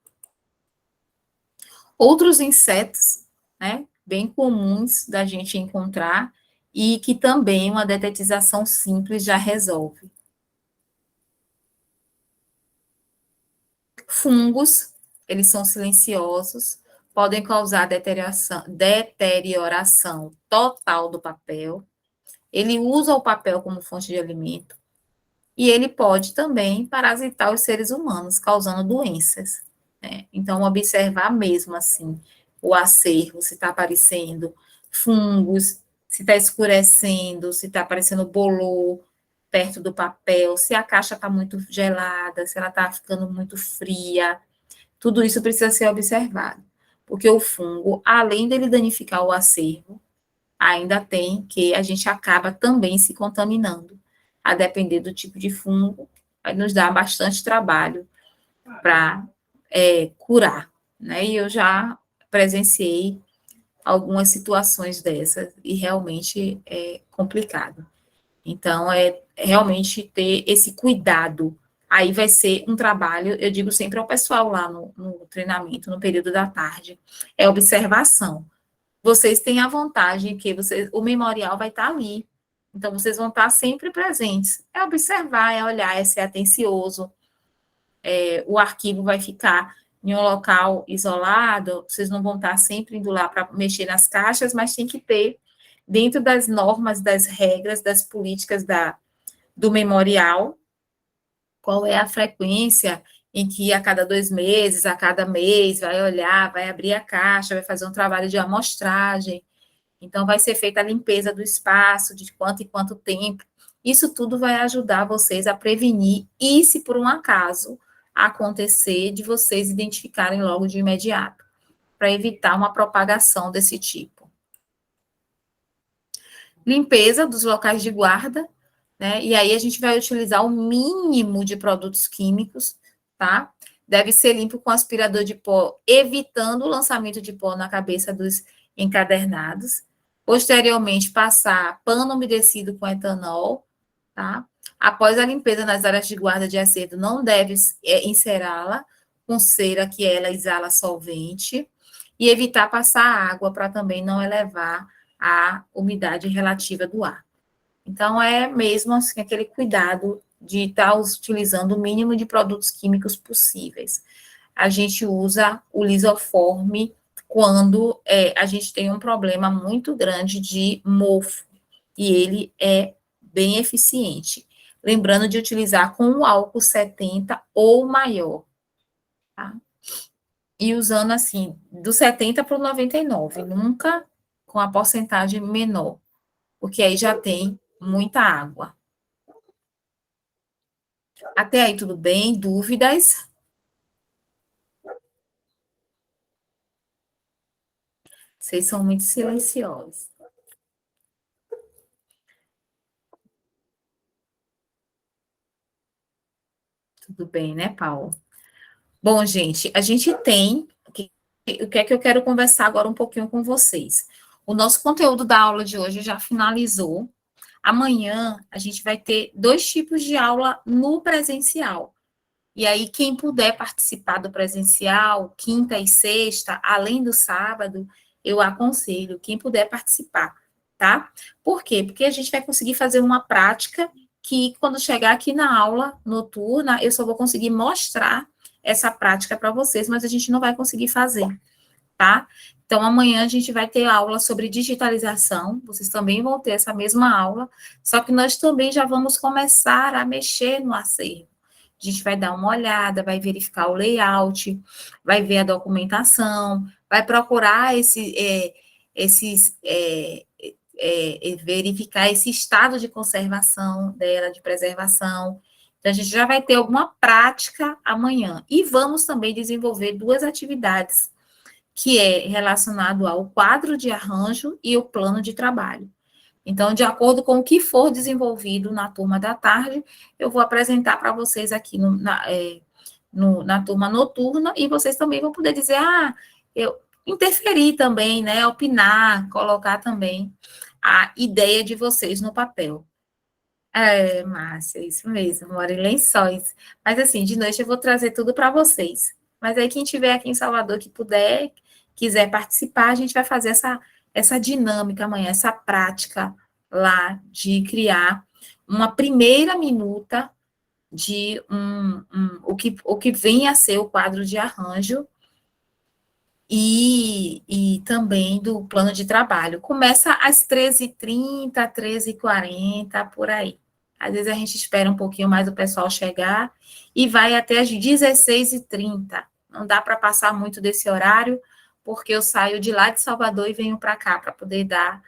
Outros insetos, né, bem comuns da gente encontrar e que também uma detetização simples já resolve. Fungos, eles são silenciosos, podem causar deterioração total do papel. Ele usa o papel como fonte de alimento e ele pode também parasitar os seres humanos, causando doenças, né? Então, observar mesmo assim o acervo, se está aparecendo fungos, se está escurecendo, se está aparecendo bolor perto do papel, se a caixa está muito gelada, se ela está ficando muito fria, tudo isso precisa ser observado, porque o fungo, além dele danificar o acervo, ainda tem que a gente acaba também se contaminando. A depender do tipo de fungo, vai nos dar bastante trabalho para curar, né? E eu já presenciei algumas situações dessas e realmente é complicado. Então, é realmente ter esse cuidado. Aí vai ser um trabalho, eu digo sempre ao pessoal lá no treinamento, no período da tarde, é observação. Vocês têm a vantagem que o memorial vai estar ali. Então, vocês vão estar sempre presentes. É observar, é olhar, é ser atencioso. O arquivo vai ficar em um local isolado, vocês não vão estar sempre indo lá para mexer nas caixas, mas tem que ter, dentro das normas, das regras, das políticas do memorial, qual é a frequência em que a cada 2 meses, a cada mês, vai olhar, vai abrir a caixa, vai fazer um trabalho de amostragem. Então, vai ser feita a limpeza do espaço, de quanto em quanto tempo. Isso tudo vai ajudar vocês a prevenir, e se por um acaso acontecer, de vocês identificarem logo de imediato, para evitar uma propagação desse tipo. Limpeza dos locais de guarda, né? E aí a gente vai utilizar o mínimo de produtos químicos, tá? Deve ser limpo com aspirador de pó, evitando o lançamento de pó na cabeça dos encadernados. Posteriormente, passar pano umedecido com etanol, tá? Após a limpeza nas áreas de guarda de acerto, não deve encerá-la com cera que ela exala solvente e evitar passar água para também não elevar a umidade relativa do ar. Então, é mesmo assim, aquele cuidado de estar utilizando o mínimo de produtos químicos possíveis. A gente usa o lisoforme quando a gente tem um problema muito grande de mofo, e ele é bem eficiente. Lembrando de utilizar com o álcool 70 ou maior, tá? E usando, assim, do 70 para o 99, nunca com a porcentagem menor, porque aí já tem muita água. Até aí, tudo bem? Dúvidas? Vocês são muito silenciosos. Tudo bem, né, Paulo? Bom, gente, a gente tem... O que é que eu quero conversar agora um pouquinho com vocês? O nosso conteúdo da aula de hoje já finalizou. Amanhã, a gente vai ter 2 tipos de aula no presencial. E aí, quem puder participar do presencial, quinta e sexta, além do sábado, eu aconselho, quem puder participar, tá? Por quê? Porque a gente vai conseguir fazer uma prática que, quando chegar aqui na aula noturna, eu só vou conseguir mostrar essa prática para vocês, mas a gente não vai conseguir fazer, tá? Então, amanhã a gente vai ter aula sobre digitalização, vocês também vão ter essa mesma aula, só que nós também já vamos começar a mexer no acervo. A gente vai dar uma olhada, vai verificar o layout, vai ver a documentação, vai procurar verificar esse estado de conservação dela, de preservação. Então, a gente já vai ter alguma prática amanhã. E vamos também desenvolver 2 atividades, que é relacionado ao quadro de arranjo e o plano de trabalho. Então, de acordo com o que for desenvolvido na turma da tarde, eu vou apresentar para vocês aqui na turma noturna, e vocês também vão poder dizer, eu interferir também, né, opinar, colocar também a ideia de vocês no papel. Márcia, isso mesmo, moro em Lençóis. Mas, assim, de noite eu vou trazer tudo para vocês. Mas aí, quem estiver aqui em Salvador que puder, quiser participar, a gente vai fazer essa dinâmica amanhã, essa prática lá de criar uma primeira minuta de o que vem a ser o quadro de arranjo e também do plano de trabalho. Começa às 13h30, 13h40, por aí. Às vezes a gente espera um pouquinho mais o pessoal chegar e vai até às 16h30. Não dá para passar muito desse horário, porque eu saio de lá de Salvador e venho para cá para poder dar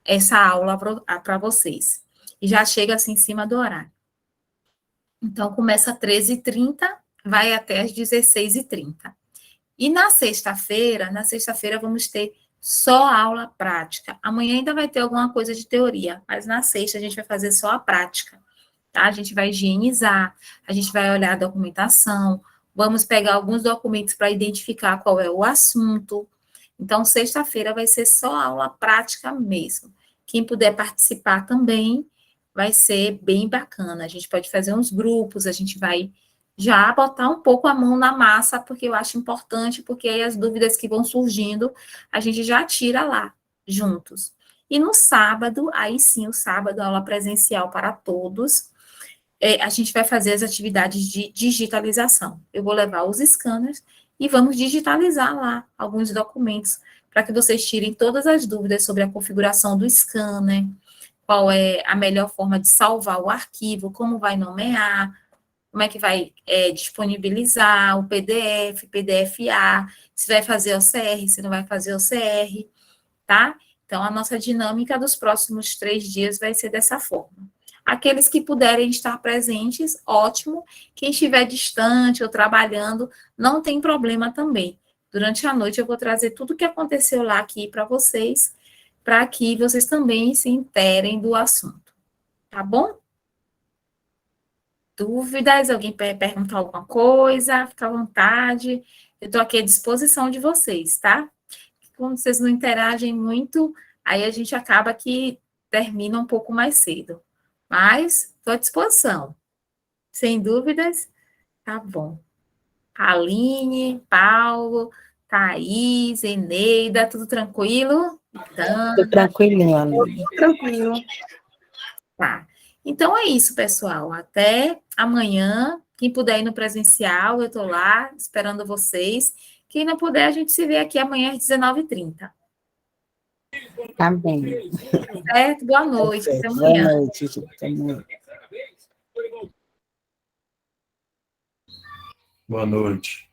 essa aula para vocês. E já chega assim em cima do horário. Então, começa às 13h30, vai até às 16h30. E na sexta-feira vamos ter só aula prática. Amanhã ainda vai ter alguma coisa de teoria, mas na sexta a gente vai fazer só a prática, tá? A gente vai higienizar, a gente vai olhar a documentação, vamos pegar alguns documentos para identificar qual é o assunto. Então, sexta-feira vai ser só aula prática mesmo. Quem puder participar também vai ser bem bacana. A gente pode fazer uns grupos, a gente vai já botar um pouco a mão na massa, porque eu acho importante, porque aí as dúvidas que vão surgindo, a gente já tira lá, juntos. E no sábado, aí sim, o sábado, aula presencial para todos, a gente vai fazer as atividades de digitalização. Eu vou levar os scanners e vamos digitalizar lá alguns documentos, para que vocês tirem todas as dúvidas sobre a configuração do scanner, qual é a melhor forma de salvar o arquivo, como vai nomear, como é que vai disponibilizar o PDF, PDF-A, se vai fazer OCR, se não vai fazer OCR, tá? Então, a nossa dinâmica dos próximos 3 dias vai ser dessa forma. Aqueles que puderem estar presentes, ótimo. Quem estiver distante ou trabalhando, não tem problema também. Durante a noite, eu vou trazer tudo o que aconteceu lá aqui para que vocês também se interem do assunto. Tá bom? Dúvidas? Alguém perguntar alguma coisa? Fica à vontade. Eu estou aqui à disposição de vocês, tá? Como vocês não interagem muito, aí a gente acaba que termina um pouco mais cedo. Mas Estou à disposição. Sem dúvidas? Tá bom. Aline, Paulo, Thaís, Eneida, tudo tranquilo? Tô tranquilinho, Aline. Tranquilo. Tá. Então é isso, pessoal. Até amanhã. Quem puder ir no presencial, eu estou lá esperando vocês. Quem não puder, a gente se vê aqui amanhã às 19h30. Tá bem. Certo? Boa noite. Até Boa amanhã. noite, gente. Até amanhã. Boa noite.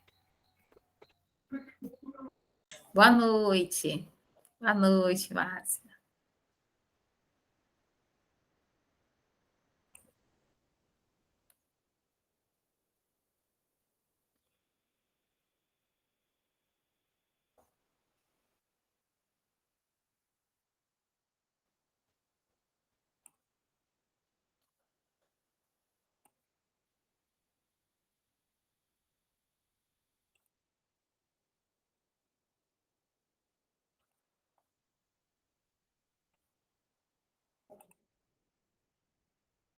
Boa noite. Boa noite, Márcia.